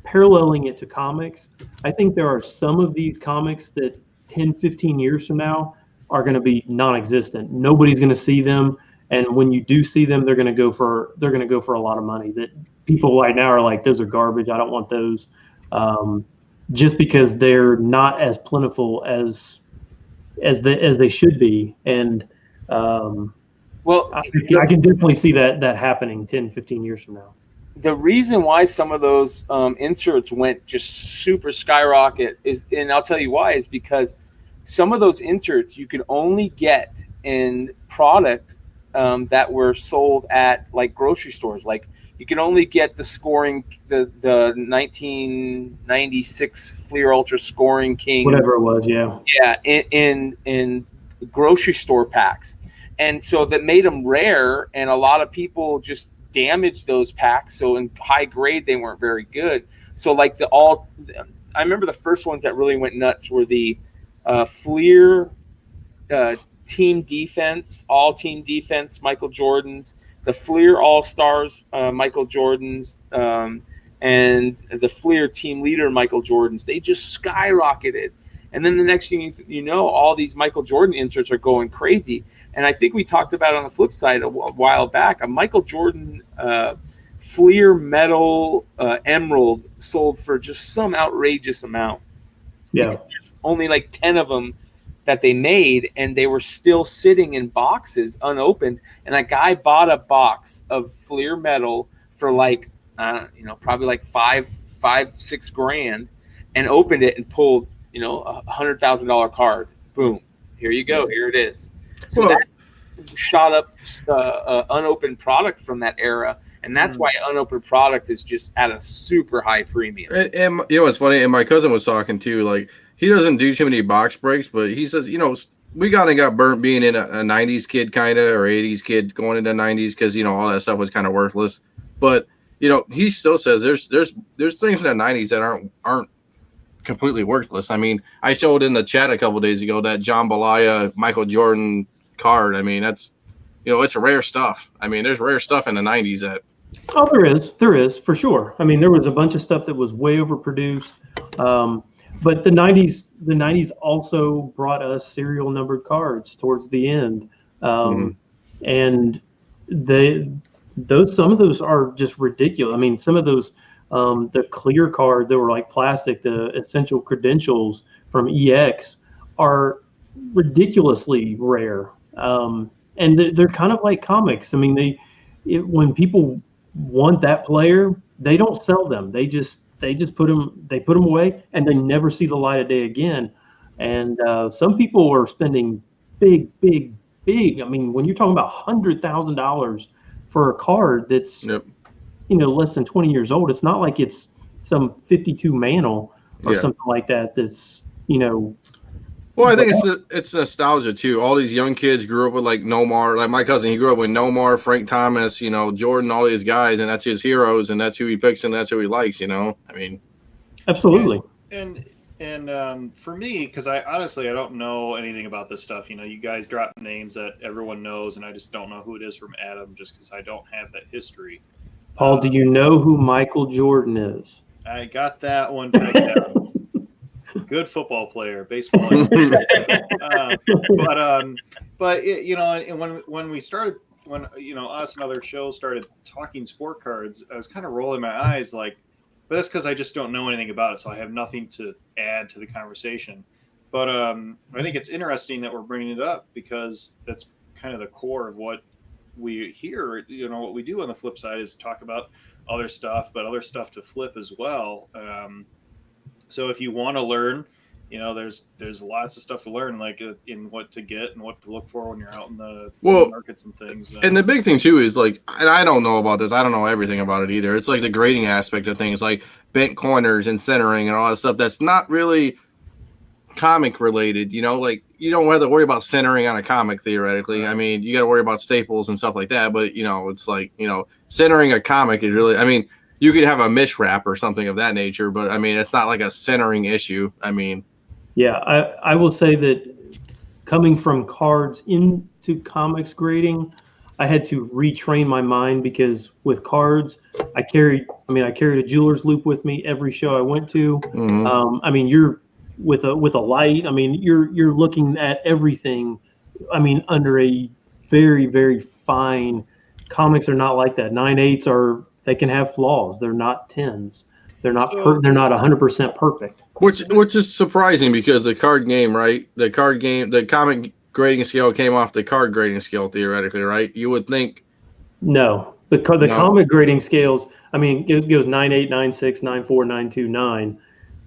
paralleling it to comics. I think there are some of these comics that 10, 15 years from now are going to be non-existent. Nobody's going to see them. And when you do see them, they're going to go for a lot of money that people right now are like, those are garbage. I don't want those. Just because they're not as plentiful as they should be. And well, I can definitely see that happening 10, 15 years from now. The reason why some of those inserts went just super skyrocket and I'll tell you why, is because some of those inserts you could only get in product that were sold at like grocery stores. Like you can only get the scoring, the 1996 Fleer Ultra Scoring King, whatever it was, yeah, in grocery store packs, and so that made them rare, and a lot of people just damaged those packs. So in high grade, they weren't very good. So like I remember the first ones that really went nuts were the Fleer team defense, all team defense, Michael Jordans, the Fleer All-Stars, Michael Jordans, and the Fleer team leader, Michael Jordans. They just skyrocketed. And then the next thing you know, all these Michael Jordan inserts are going crazy. And I think we talked about on the flip side a while back, a Michael Jordan Fleer metal emerald sold for just some outrageous amount. Yeah. There's only like 10 of them that they made, and they were still sitting in boxes unopened. And a guy bought a box of Fleer metal for like, probably like $6 grand, and opened it and pulled, $100,000 card. Boom. Here you go. Here it is. So that shot up unopened product from that era. And that's why unopened product is just at a super high premium. And what's funny? And my cousin was talking too. Like, he doesn't do too many box breaks, but he says, we got burnt being in a 90s kid kind of, or 80s kid going into 90s, because all that stuff was kind of worthless. But he still says there's things in the 90s that aren't completely worthless. I mean, I showed in the chat a couple days ago that John Balaya Michael Jordan card. I mean, that's it's rare stuff. I mean, there's rare stuff in the 90s that. Oh, there is for sure. I mean, there was a bunch of stuff that was way overproduced. But the 90s also brought us serial numbered cards towards the end. And some of those are just ridiculous. I mean, some of those, the clear card that were like plastic, the essential credentials from EX are ridiculously rare. And they're kind of like comics. I mean, when people want that player, they don't sell them. They just put them away, and they never see the light of day again. And some people are spending big. I mean, when you're talking about $100,000 for a card that's less than 20 years old, it's not like it's some 52 Mantle or something like that. That's Well, I think it's nostalgia too. All these young kids grew up with like Nomar, like my cousin. He grew up with Nomar, Frank Thomas, Jordan, all these guys, and that's his heroes, and that's who he picks, and that's who he likes. I mean, absolutely. And for me, because I honestly don't know anything about this stuff. You guys drop names that everyone knows, and I just don't know who it is from Adam, just because I don't have that history. Paul, do you know who Michael Jordan is? I got that one pegged down. Good football player, baseball. And when we started, us and other shows started talking sport cards, I was kind of rolling my eyes, like, but that's because I just don't know anything about it, so I have nothing to add to the conversation. But I think it's interesting that we're bringing it up, because that's kind of the core of what we hear. What we do on the flip side is talk about other stuff, but other stuff to flip as well. So if you want to learn, there's lots of stuff to learn, like in what to get and what to look for when you're out in the markets and things. And the big thing too is like, and I don't know about this, I don't know everything about it either. It's like the grading aspect of things, like bent corners and centering and all that stuff. That's not really comic related. Like you don't have to worry about centering on a comic theoretically. Right. I mean, you got to worry about staples and stuff like that. But it's like centering a comic is really. I mean, you could have a miswrap or something of that nature, but I mean, it's not like a centering issue. I mean, yeah, I will say that coming from cards into comics grading, I had to retrain my mind, because with cards, I carried a jeweler's loop with me every show I went to. Mm-hmm. I mean, you're with a light. I mean, you're looking at everything. I mean, under a very, very fine. Comics are not like that. 9/8 they can have flaws. They're not 10s. They're not 100% perfect. Which is surprising, because the card game, right? The comic grading scale came off the card grading scale theoretically, right? You would think. No, the comic grading scales. I mean, it goes 9/8, 9/6, 9/4, 9/2, 9.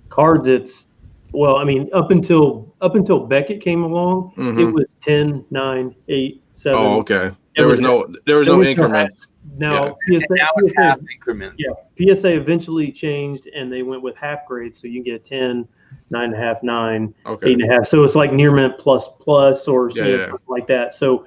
Cards, it's up until Beckett came along, It was 10, 9, 8, 7. Oh, okay. There was no increments. Now, now it's half increments. Yeah, PSA eventually changed, and they went with half grades, so you can get 10, 9.5, 9, 8.5. So it's like near mint plus, or something like that. So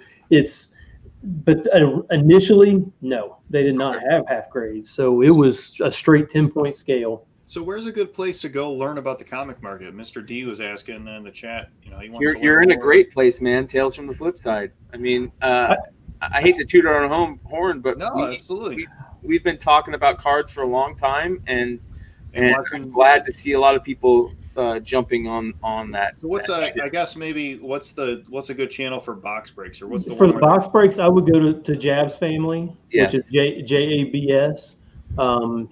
but initially, no, they did not have half grades. So it was a straight 10-point scale. So where's a good place to go learn about the comic market? Mr. D was asking in the chat. You know, he wants to You're learn in a more. great place, man. Tales from the flip side. I mean, I hate to toot our own horn, but No, absolutely. we've been talking about cards for a long time, and watching, I'm glad to see a lot of people jumping on that. I guess maybe what's a good channel for box breaks, or what's the For one the box breaks? I would go to Jab's Family, Yes. which is JABS.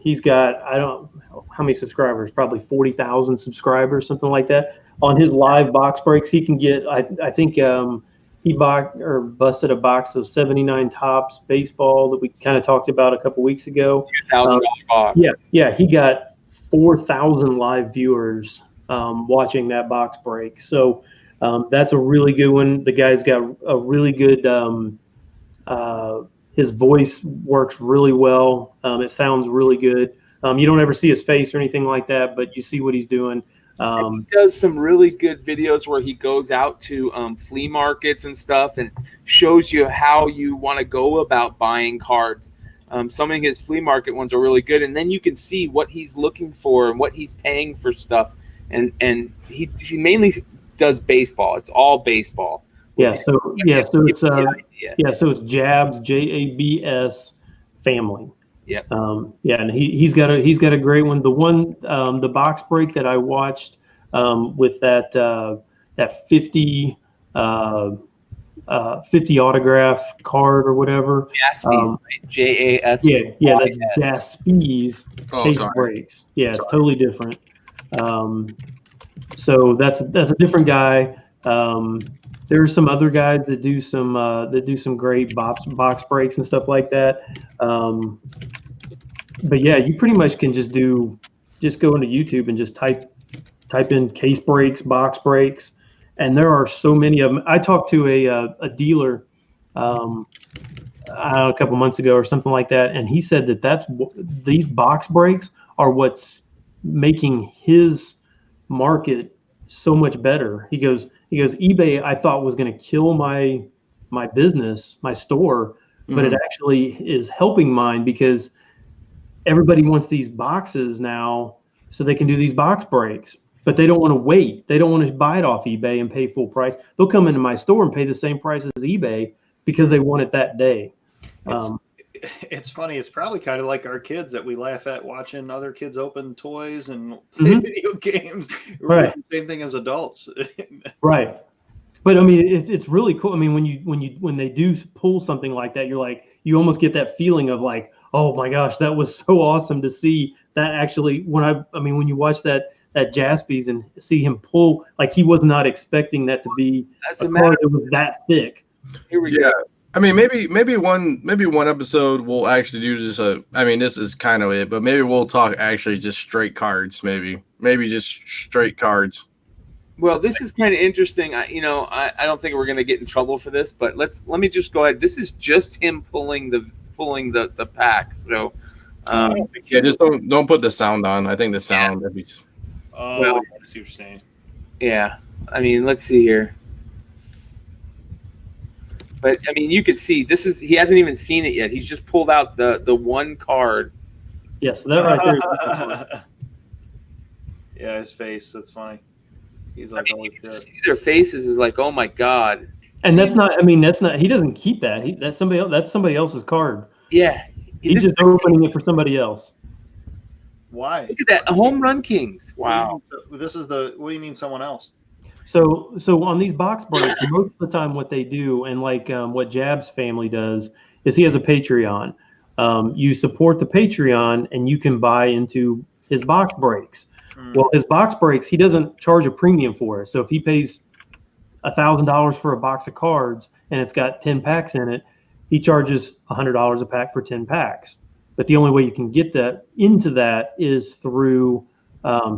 He's got, I don't know how many subscribers, probably 40,000 subscribers, something like that. On his live box breaks, he can get, I think he busted a box of 79 Topps baseball that we kind of talked about a couple weeks ago. $2,000 box. Yeah, he got 4,000 live viewers watching that box break. So that's a really good one. The guy's got a really good his voice works really well. It sounds really good. You don't ever see his face or anything like that, but you see what he's doing. He does some really good videos where he goes out to flea markets and stuff and shows you how you want to go about buying cards. Some of his flea market ones are really good, and then you can see what he's looking for and what he's paying for stuff. And he mainly does baseball. It's all baseball. So it's Jabs, JABS Family. Yep. And he's got a great one. The box break that I watched with that 50 autograph card or whatever. Jaspys, right? JAS. Yeah, that's Jaspys case breaks. Yeah, it's totally different. So that's a different guy. There are some other guys that do some great box breaks and stuff like that. But yeah, you pretty much can just go into YouTube and just type in case breaks, box breaks, and there are so many of them. I talked to a dealer a couple months ago or something like that, and he said that these box breaks are what's making his market so much better. He goes, eBay I thought was going to kill my business, my store, but it actually is helping mine because everybody wants these boxes now so they can do these box breaks, but they don't want to wait. They don't want to buy it off eBay and pay full price. They'll come into my store and pay the same price as eBay because they want it that day. It's funny. It's probably kind of like our kids that we laugh at watching other kids open toys and play video games. Right. The same thing as adults. Right. But I mean, it's really cool. I mean, when they do pull something like that, you're like, you almost get that feeling of like, oh my gosh, that was so awesome to see that actually. When you watch that Jaspys and see him pull, like he was not expecting that to be a card that was that thick. Here we go. I mean, maybe one episode we'll actually do just this is kind of it, but maybe we'll talk actually just straight cards. Maybe just straight cards. Well, this is kind of interesting. I don't think we're going to get in trouble for this, but let me just go ahead. This is just him pulling the pack. So, just don't put the sound on. I think the sound. I see what you're saying. Yeah, I mean, let's see here. But I mean, you could see he hasn't even seen it yet. He's just pulled out the one card. Yes, that right there. Yeah, his face. That's funny. He's like, you can see their faces is like, oh my god. And that's not. He doesn't keep that. That's somebody else. That's somebody else's card. Yeah, he's just opening it for somebody else. Why? Look at that, Home Run Kings. Wow. What do you mean someone else? So on these box breaks, most of the time what they do, and like what Jab's family does, is he has a Patreon. You support the Patreon, and you can buy into his box breaks. Well, his box breaks, he doesn't charge a premium for it. So if he pays $1,000 for a box of cards and it's got 10 packs in it, he charges $100 a pack for 10 packs. But the only way you can get that is through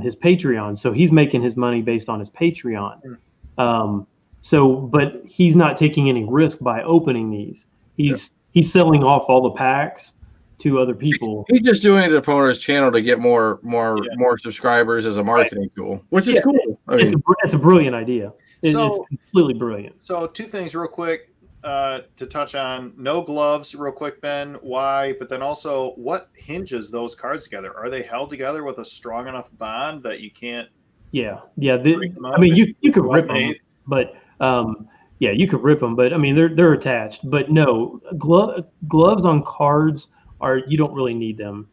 his Patreon. So he's making his money based on his Patreon. But he's not taking any risk by opening these. He's selling off all the packs to other people. He's just doing it to promote his channel to get more subscribers as a marketing tool, which is cool. It's a brilliant idea. It's completely brilliant. So 2 things real quick. to touch on no gloves real quick, Ben. Why? But then also, what hinges those cards together? Are they held together with a strong enough bond that you can't? Yeah. break them I up mean, and you could one rip them, made? but yeah, you could rip them, but I mean, they're attached. But no, gloves on cards you don't really need them.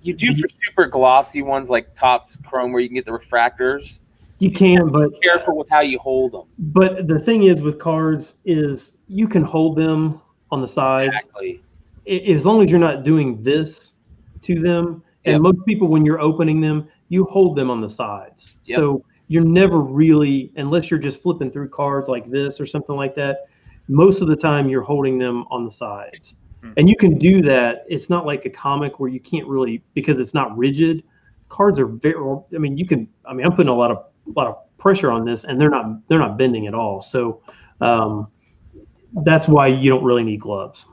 You do for super glossy ones like Topps Chrome, where you can get the refractors. You can, but Be careful with how you hold them. But the thing is with cards is you can hold them on the sides Exactly. as long as you're not doing this to them. And Yep. most people, when you're opening them, you hold them on the sides. Yep. So you're never really, unless you're just flipping through cards like this or something like that, most of the time you're holding them on the sides. And you can do that. It's not like a comic where you can't really, because it's not rigid. Cards are very, I mean, I'm putting a lot of pressure on this, and they're not bending at all. So that's why you don't really need gloves.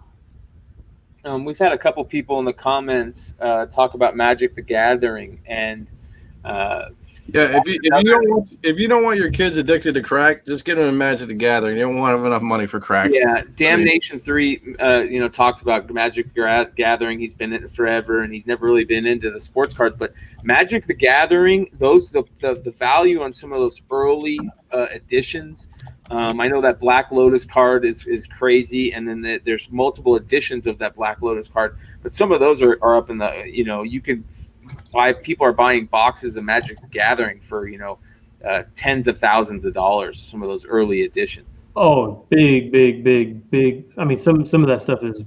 We've had a couple people in the comments talk about Magic the Gathering, and if you don't want your kids addicted to crack, just get them to Magic the Gathering. You don't want to have enough money for crack. Yeah, Damnation 3, talked about Magic Gathering. He's been in it forever, and he's never really been into the sports cards. But Magic the Gathering, the value on some of those early editions. I know that Black Lotus card is crazy, and then there's multiple editions of that Black Lotus card. But some of those are up in the, you can buy. People are buying boxes of Magic the Gathering for tens of thousands of dollars. Some of those early editions. Oh, big. I mean, some of that stuff is.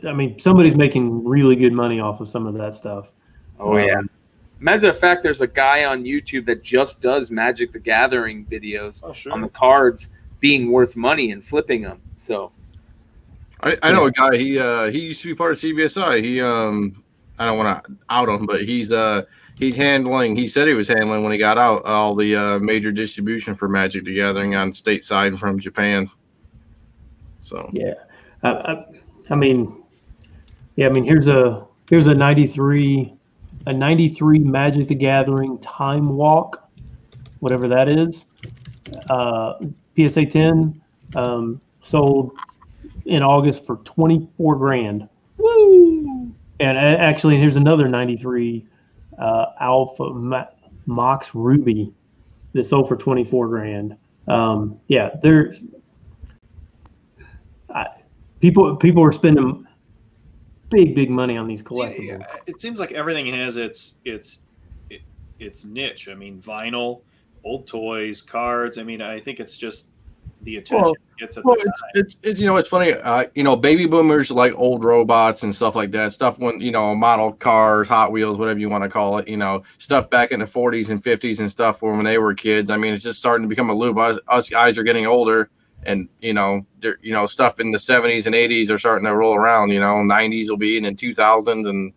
I mean, somebody's making really good money off of some of that stuff. Oh yeah. Matter of fact, there's a guy on YouTube that just does Magic the Gathering videos on the cards being worth money and flipping them. So, I know a guy. He used to be part of CBSI. He I don't want to out him, but he's handling. He said he was handling when he got out all the major distribution for Magic the Gathering on stateside from Japan. So yeah, I mean, here's a 93. A 93 Magic the Gathering Time Walk, whatever that is. PSA 10 sold in August for 24 grand. woo! And actually, here's another 93 Alpha Mox Ruby that sold for 24 grand. People are spending big money on these collectibles. Yeah, it seems like everything has its niche. I mean, vinyl, old toys, cards. I mean, I think it's just the attention it gets at the time. It's funny. Baby boomers like old robots and stuff like that. Stuff when model cars, Hot Wheels, whatever you want to call it. Stuff back in the 40s and 50s and stuff when they were kids. I mean, it's just starting to become a loop. Us guys are getting older. And stuff in the 70s and 80s are starting to roll around. 90s will be in 2000s, and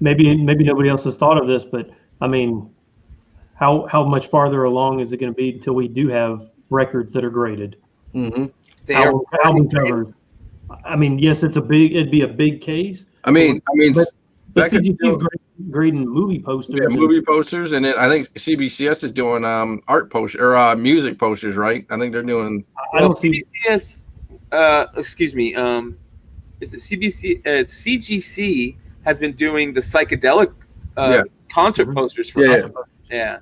maybe nobody else has thought of this, but I mean, how much farther along is it going to be until we do have records that are graded? Mm-hmm. Album covers. I mean, yes, it'd be a big case. I mean, but CGC's grading movie posters. Yeah, movie posters, and then I think CBCS is doing art posters or music posters, right? I think they're doing. I don't see CBCS. Excuse me. Is it CBC? CGC has been doing the psychedelic concert posters for Yeah.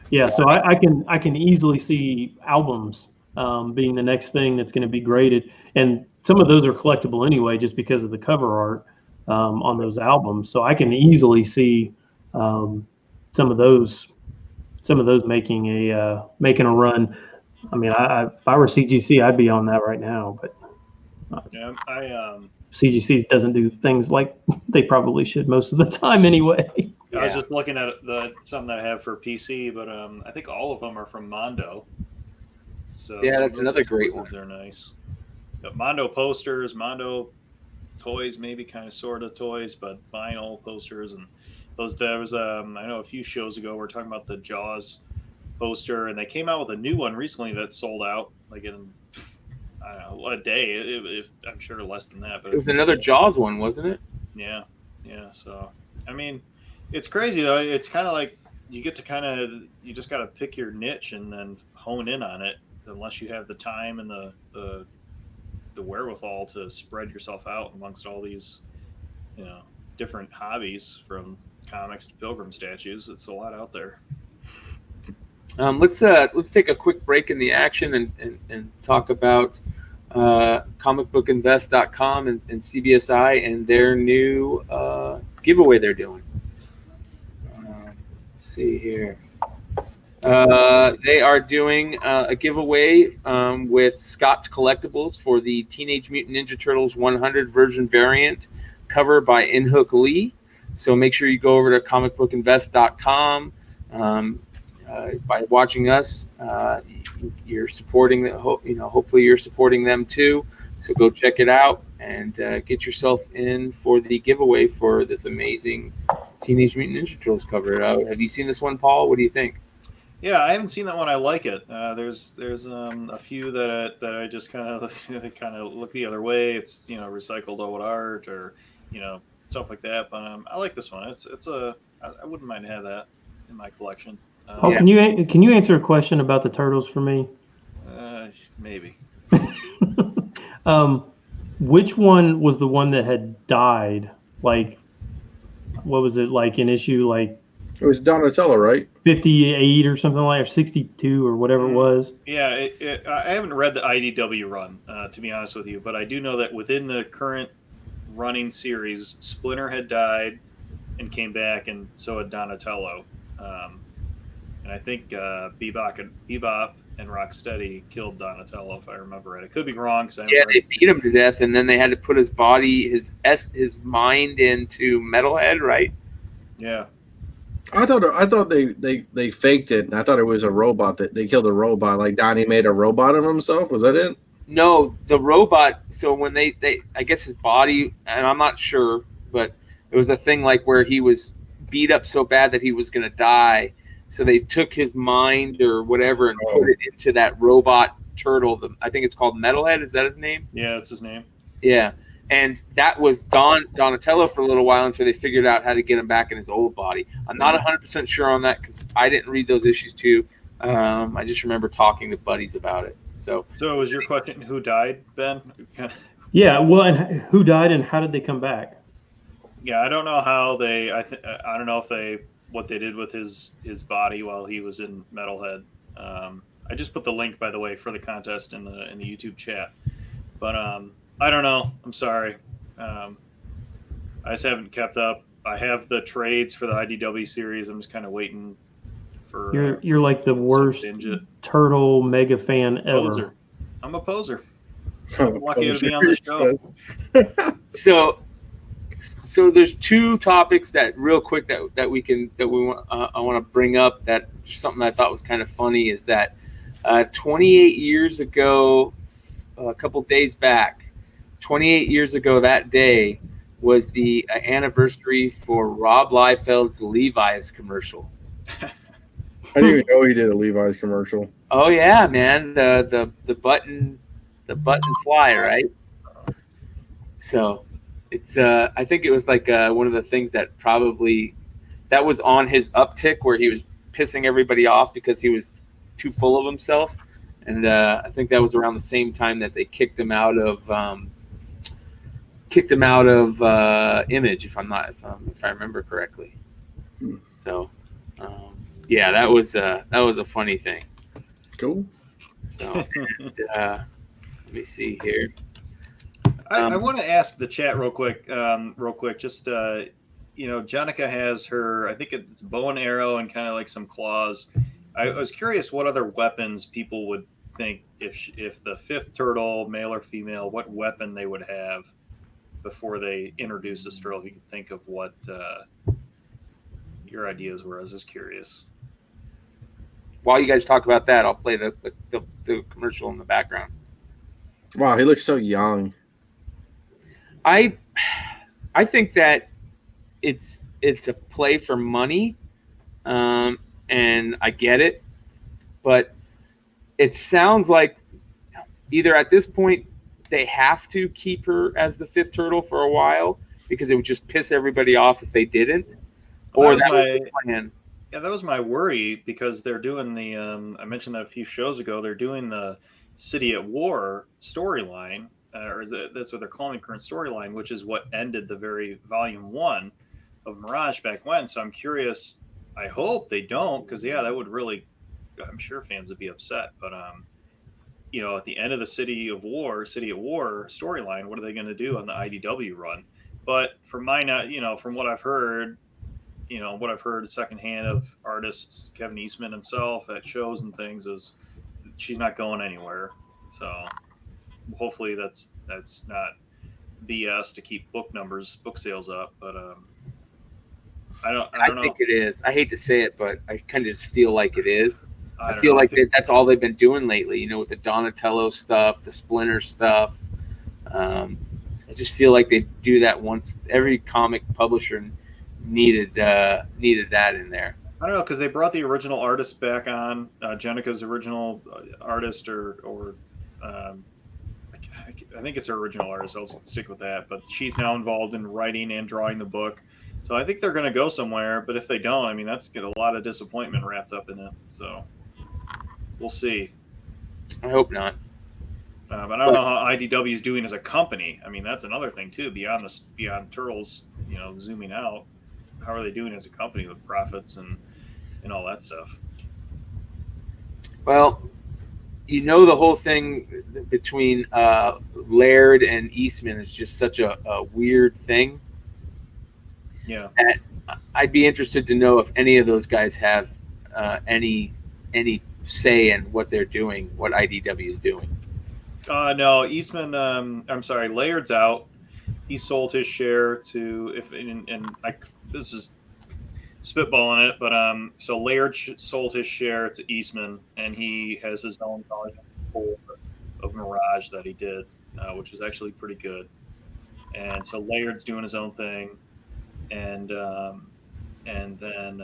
Yeah, so I can easily see albums being the next thing that's going to be graded, and some of those are collectible anyway, just because of the cover art on those albums. So I can easily see some of those making a run. I mean, if I were CGC, I'd be on that right now, but CGC doesn't do things like they probably should most of the time anyway. I was just looking at something that I have for PC, but I think all of them are from Mondo. So yeah, that's another great one. They're nice. But Mondo posters, Mondo toys, maybe kind of sort of toys, but vinyl posters and those. There was I know a few shows ago we were talking about the Jaws poster, and they came out with a new one recently that sold out like in I don't know a day. I'm sure less than that, but it was another Jaws one, wasn't it? Yeah. So I mean, it's crazy though. It's kind of like you just got to pick your niche and then hone in on it. unless you have the time and the wherewithal to spread yourself out amongst all these, different hobbies, from comics to pilgrim statues. It's a lot out there. Let's take a quick break in the action and talk about comicbookinvest.com and CBSI and their new giveaway they're doing. Let's see here. They are doing a giveaway with Scott's Collectibles for the Teenage Mutant Ninja Turtles 100 version variant cover by Inhook Lee. So make sure you go over to comicbookinvest.com. By watching us, you're supporting hopefully you're supporting them too. So go check it out and get yourself in for the giveaway for this amazing Teenage Mutant Ninja Turtles cover. Have you seen this one, Paul? What do you think? Yeah, I haven't seen that one. I like it. There's a few that I just kind of look the other way. It's recycled old art or stuff like that. But I like this one. I wouldn't mind to have that in my collection. Yeah. Can you answer a question about the turtles for me? Maybe. Which one was the one that had died? Like, what was it, like in issue like? It was Donatello, right? 58 or something like, or 62 or whatever it was. Yeah, I haven't read the IDW run, to be honest with you, but I do know that within the current running series, Splinter had died and came back, and so had Donatello. And I think Bebop and Rocksteady killed Donatello, if I remember right. I could be wrong. They beat him to death, and then they had to put his body, his mind into Metalhead, right? Yeah. I thought they faked it, and I thought it was a robot that they killed a robot. Like Donnie made a robot of himself. Was that it? No, the robot. So when they I guess his body, and I'm not sure, but it was a thing like where he was beat up so bad that he was going to die. So they took his mind or whatever and put it into that robot turtle. I think it's called Metalhead. Is that his name? Yeah, that's his name. Yeah. And that was Donatello for a little while until they figured out how to get him back in his old body. I'm not 100% sure on that because I didn't read those issues too. I just remember talking to buddies about it. So was your question who died, Ben? Yeah, well, and who died and how did they come back? Yeah, I don't know how they. I don't know if what they did with his body while he was in Metalhead. I just put the link, by the way, for the contest in the YouTube chat. But I don't know. I'm sorry. I just haven't kept up. I have the trades for the IDW series. I'm just kind of waiting for. You're like the worst turtle mega fan ever. Poser. I'm a poser. I'm lucky to be on the show. So there's two topics that real quick that I want to bring up. That something I thought was kind of funny is that 28 years ago, a couple days back, 28 years ago that day was the anniversary for Rob Liefeld's Levi's commercial. I didn't even know he did a Levi's commercial. Oh yeah, man, the button fly, right? So it's I think it was like one of the things that was on his uptick where he was pissing everybody off because he was too full of himself, and I think that was around the same time that they kicked him out of Image, if I remember correctly. So yeah, that was a funny thing. Cool. So let me see here. I want to ask the chat real quick. Just Jonica has her, I think it's bow and arrow and kind of like some claws. I was curious what other weapons people would think if the fifth turtle, male or female, what weapon they would have before they introduce this turtle. If you could think of what your ideas were, I was just curious. While you guys talk about that, I'll play the commercial in the background. Wow, he looks so young. I think that it's a play for money, and I get it, but it sounds like either at this point they have to keep her as the fifth turtle for a while because it would just piss everybody off if they didn't, or that was the plan. Yeah, that was my worry because they're doing the. I mentioned that a few shows ago. They're doing the City at War storyline, that's what they're calling the current storyline, which is what ended the very volume one of Mirage back when. So I'm curious. I hope they don't, because yeah, that would really. I'm sure fans would be upset, but at the end of the City at War storyline, what are they going to do on the IDW run? But from from what I've heard, secondhand of artists, Kevin Eastman himself at shows and things, is she's not going anywhere. So hopefully that's not BS to keep book sales up. But I don't know. think it is. I hate to say it, but I kind of just feel like it is. I don't feel know. like that's all they've been doing lately, with the Donatello stuff, the Splinter stuff. I just feel like they do that once. Every comic publisher needed that in there. I don't know, because they brought the original artist back on, Jenica's original artist, or I think it's her original artist. I'll stick with that. But she's now involved in writing and drawing the book. So I think they're going to go somewhere. But if they don't, I mean, that's got a lot of disappointment wrapped up in it. So we'll see. I hope not. But I don't know how IDW is doing as a company. I mean, that's another thing too. Beyond Turtles, zooming out, how are they doing as a company with profits and all that stuff? Well, the whole thing between Laird and Eastman is just such a weird thing. Yeah. And I'd be interested to know if any of those guys have any say in what they're doing, what IDW is doing. No, Eastman. I'm sorry, Laird's out. He sold his share to this is spitballing it, but so Laird sold his share to Eastman, and he has his own volume of Mirage that he did, which is actually pretty good. And so Laird's doing his own thing, and then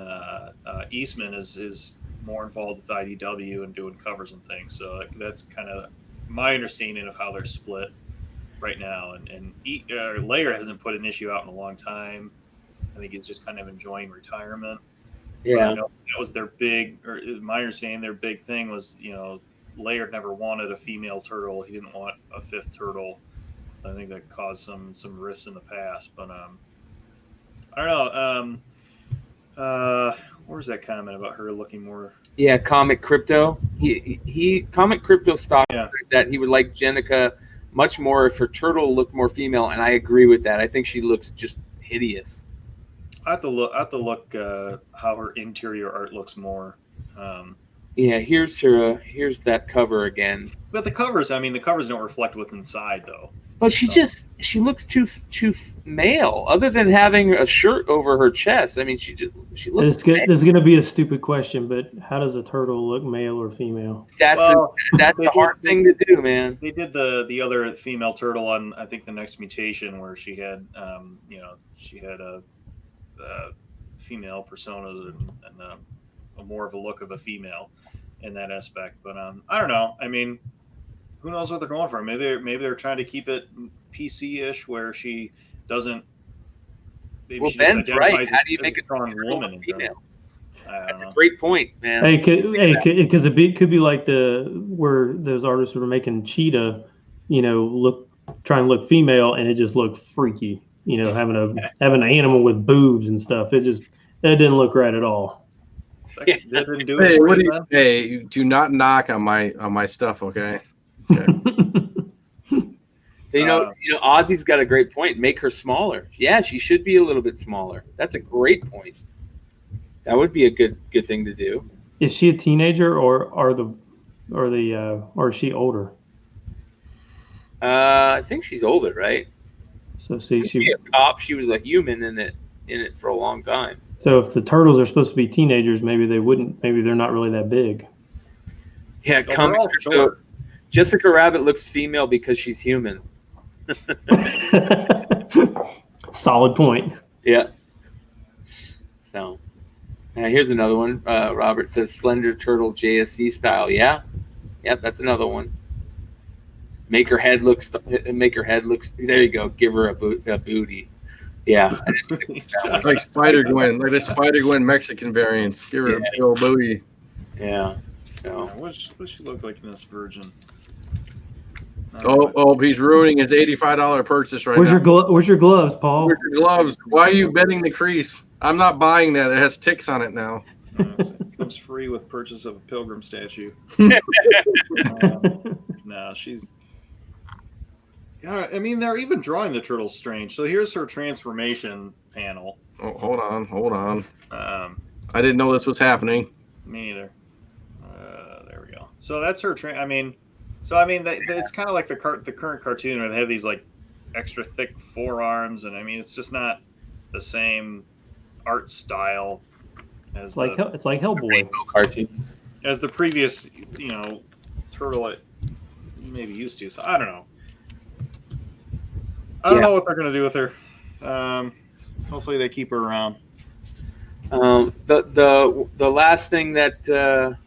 Eastman is more involved with IDW and doing covers and things. So that's kind of my understanding of how they're split right now. And Laird hasn't put an issue out in a long time. I think he's just kind of enjoying retirement. Yeah, that was their big, or my understanding, their big thing was, Laird never wanted a female turtle. He didn't want a fifth turtle. So I think that caused some rifts in the past. But I don't know. Where's that comment about her looking more? Yeah, Comic Crypto. He Comic Crypto stock said that he would like Jenica much more if her turtle looked more female, and I agree with that. I think she looks just hideous. I have to look how her interior art looks more. Yeah, here's that cover again. But the covers don't reflect what's inside though. But she looks too male. Other than having a shirt over her chest, I mean, she looks. This is going to be a stupid question, but how does a turtle look, male or female? That's a hard thing to do, man. They did the other female turtle on, I think, the Next Mutation, where she had she had a female persona and more of a look of a female in that aspect. But I don't know. I mean, who knows what they're going for? Maybe they're trying to keep it PC-ish, where she doesn't. Maybe well, she Ben's right. How do you a make a strong woman? Female? That's a great point, man. Because it could be like where those artists were making Cheetah, trying to look female, and it just looked freaky. Having an animal with boobs and stuff. That didn't look right at all. That didn't do it. Hey, do not knock on my stuff, okay? Ozzy's got a great point. Make her smaller. Yeah, she should be a little bit smaller. That's a great point. That would be a good thing to do. Is she a teenager or is she older? I think she's older, right? So see, she a cop. She was a human in it for a long time. So if the turtles are supposed to be teenagers, maybe they wouldn't. Maybe they're not really that big. Yeah, Jessica Rabbit looks female because she's human. Solid point. Yeah. So, here's another one. Robert says Slender Turtle JSC style. Yeah. Yep, that's another one. Make her head looks. There you go. Give her a booty. Yeah. Like Spider-Gwen, like the Spider-Gwen Mexican variants. Give her a big old booty. Yeah. So. What does she look like in this version? Oh, he's ruining his $85 purchase right Where's now. where's your gloves, Paul? Where's your gloves? Why are you bending the crease? I'm not buying that. It has ticks on it now. It comes free with purchase of a pilgrim statue. No, she's. Yeah, I mean, they're even drawing the turtles strange. So here's her transformation panel. Oh, hold on. I didn't know this was happening. Me neither. There we go. So that's her. It's kind of like the current cartoon where they have these like extra thick forearms, and I mean, it's just not the same art style as it's like Hellboy cartoons as the previous, turtle it maybe used to. So I don't know. I don't know what they're gonna do with her. Hopefully they keep her around. The last thing that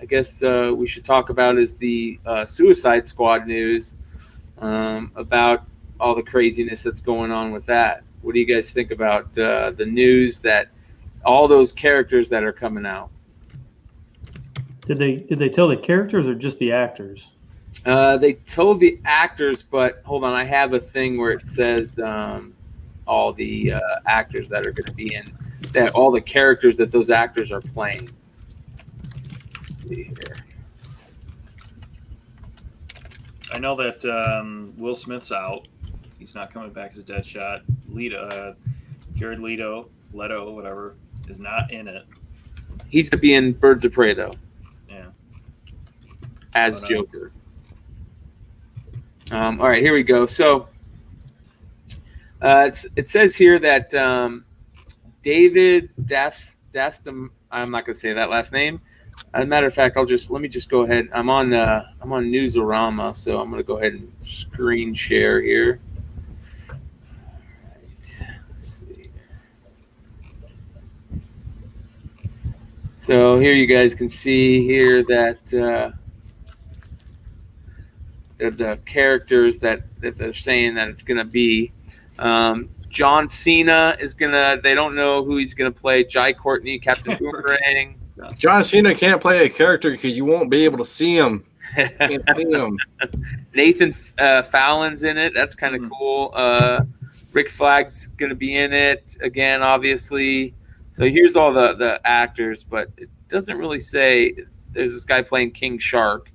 I guess we should talk about is the Suicide Squad news about all the craziness that's going on with that. What do you guys think about the news that all those characters that are coming out? Did they tell the characters or just the actors? They told the actors, but hold on, I have a thing where it says all the actors that are going to be in that, all the characters that those actors are playing. Let's see here. I know that Will Smith's out. He's not coming back as a Deadshot. Jared Leto, whatever, is not in it. He's going to be in Birds of Prey, though. Yeah. As Joker. All right, here we go. So it says here that David Dastam, I'm not going to say that last name. As a matter of fact, let me just go ahead. I'm on Newsarama, so I'm going to go ahead and screen share here. All right, let's see. So here you guys can see here that the characters that they're saying that it's going to be. John Cena is going to, they don't know who he's going to play. Jai Courtney, Captain Boomerang. John Cena can't play a character because you won't be able to see him. Can't see him. Nathan Fallon's in it. That's kind of cool. Rick Flag's going to be in it again, obviously. So here's all the actors, but it doesn't really say. There's this guy playing King Shark.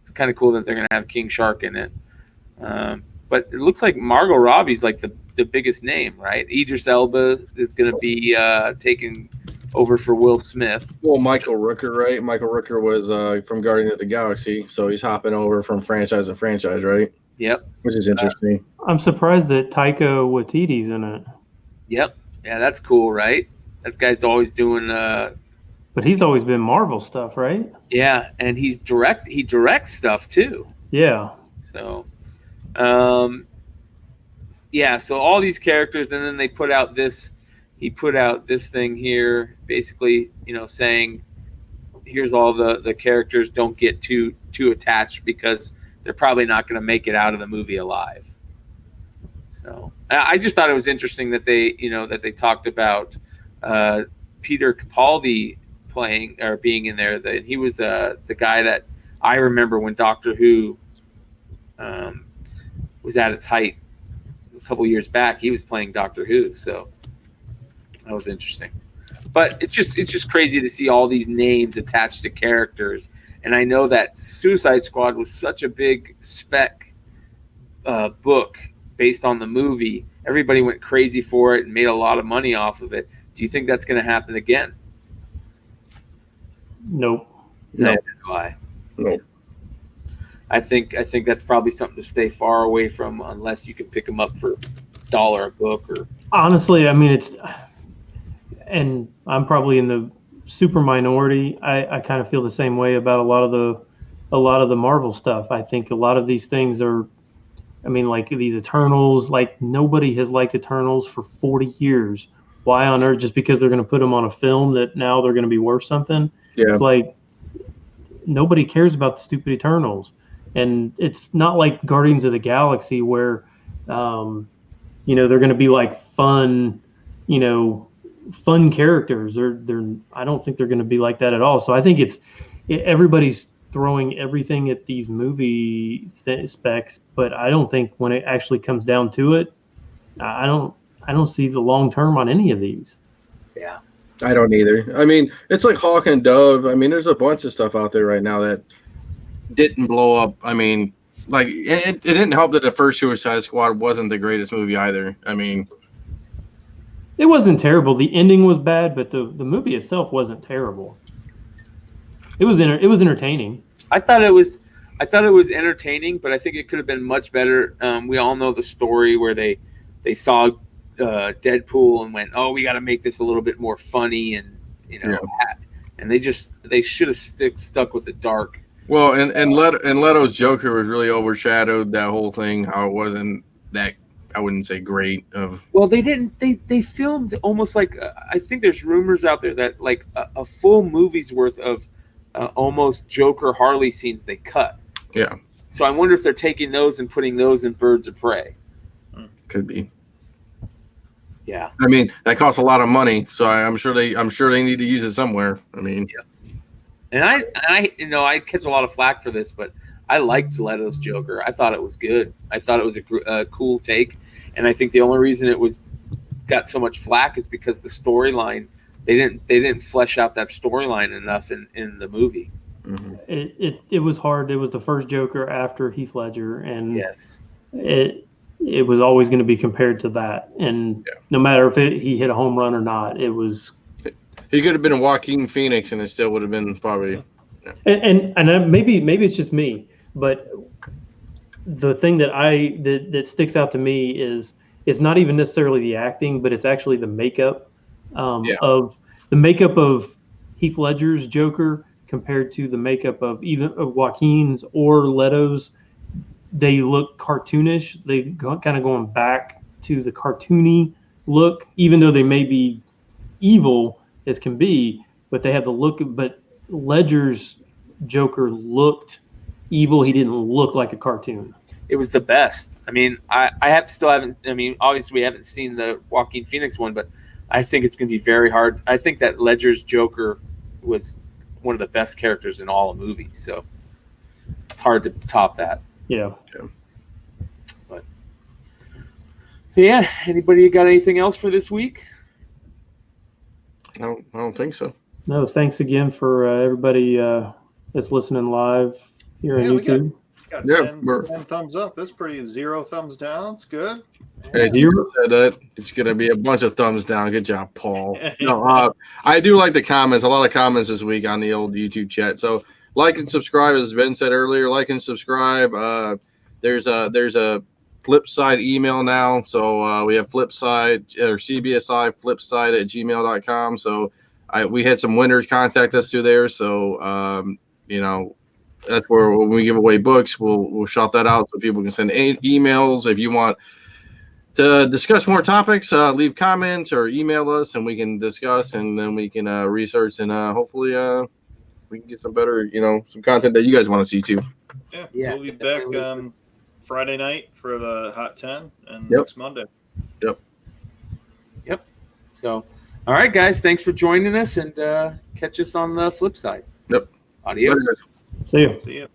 It's kind of cool that they're going to have King Shark in it. But it looks like Margot Robbie's like the biggest name, right? Idris Elba is going to be taking over for Will Smith. Well, Michael Rooker, right? Michael Rooker was from Guardians of the Galaxy, so he's hopping over from franchise to franchise, right? Yep. Which is interesting. I'm surprised that Taika Waititi's in it. Yep. Yeah, that's cool, right? That guy's always doing but he's always been Marvel stuff, right? Yeah, and he directs stuff too. Yeah. So so all these characters, and then they put out this. He put out this thing here, basically, saying, "Here's all the characters. Don't get too attached because they're probably not going to make it out of the movie alive." So I just thought it was interesting that they talked about Peter Capaldi playing or being in there. That he was the guy that I remember when Doctor Who was at its height a couple years back. He was playing Doctor Who, so that was interesting. But it's just crazy to see all these names attached to characters. And I know that Suicide Squad was such a big spec book based on the movie. Everybody went crazy for it and made a lot of money off of it. Do you think that's going to happen again? Nope. No. Why? Nope. I think that's probably something to stay far away from unless you can pick them up for $1 a book. Or honestly, I mean, and I'm probably in the super minority. I kind of feel the same way about a lot of the Marvel stuff. I think a lot of these things are, I mean, like these Eternals, like nobody has liked Eternals for 40 years. Why on earth? Just because they're going to put them on a film that now they're going to be worth something? Yeah. It's like nobody cares about the stupid Eternals. And it's not like Guardians of the Galaxy where, you know, they're going to be like fun, you know, fun characters. I don't think they're going to be like that at all. So I think everybody's throwing everything at these movie specs, but I don't think when it actually comes down to it, I don't see the long term on any of these. Yeah. I don't either. I mean, it's like Hawk and Dove. I mean, there's a bunch of stuff out there right now that didn't blow up. I mean, like it didn't help that the first Suicide Squad wasn't the greatest movie either. I mean, it wasn't terrible. The ending was bad, but the movie itself wasn't terrible. It was entertaining. I thought it was entertaining, but I think it could have been much better. We all know the story where they saw Deadpool and went, "Oh, we got to make this a little bit more funny," and you know, and they should have stuck with the dark. Well, and Leto's Joker was really overshadowed that whole thing. How it wasn't that, I wouldn't say great. Well, they didn't. They filmed almost like I think there's rumors out there that like a full movie's worth of almost Joker Harley scenes they cut. Yeah. So I wonder if they're taking those and putting those in Birds of Prey. Could be. Yeah. I mean, that costs a lot of money, so I'm sure they need to use it somewhere. I mean, yeah. And I you know, I catch a lot of flack for this, but I liked Leto's Joker. I thought it was good. I thought it was a cool take, and I think the only reason it got so much flack is because the storyline they didn't flesh out that storyline enough in the movie. Mm-hmm. It was hard. It was the first Joker after Heath Ledger, and yes, it was always going to be compared to that. And no matter if he hit a home run or not, it was. He could have been a Joaquin Phoenix, and it still would have been probably. Yeah. And maybe it's just me, but the thing that sticks out to me is it's not even necessarily the acting, but it's actually the makeup of Heath Ledger's Joker compared to the makeup of either of Joaquin's or Leto's. They look cartoonish. They kind of going back to the cartoony look, even though they may be evil as can be, but they have the look. But Ledger's Joker looked evil. He didn't look like a cartoon. It was the best. I mean, I haven't. I mean, obviously we haven't seen the Joaquin Phoenix one, but I think it's going to be very hard. I think that Ledger's Joker was one of the best characters in all the movies, so it's hard to top that. Yeah. But so yeah, anybody got anything else for this week? I don't think so. No, thanks again for everybody that's listening live here on YouTube. Got 10 thumbs up. That's pretty. 0 thumbs down. It's good. As you said that, it's going to be a bunch of thumbs down. Good job, Paul. No, I do like the comments. A lot of comments this week on the old YouTube chat. So like and subscribe, as Ben said earlier. Like and subscribe. There's a Flipside email now. So we have Flipside or CBSI Flipside at gmail.com. So we had some winners contact us through there. So you know, that's where when we give away books, we'll shout that out so people can send emails. If you want to discuss more topics, leave comments or email us, and we can discuss, and then we can research, and hopefully we can get some better, some content that you guys want to see too. Yeah, we'll be back Friday night for the Hot 10, and next Monday. Yep. So, all right, guys, thanks for joining us, and catch us on the flip side. Yep. Adios. See you. See you.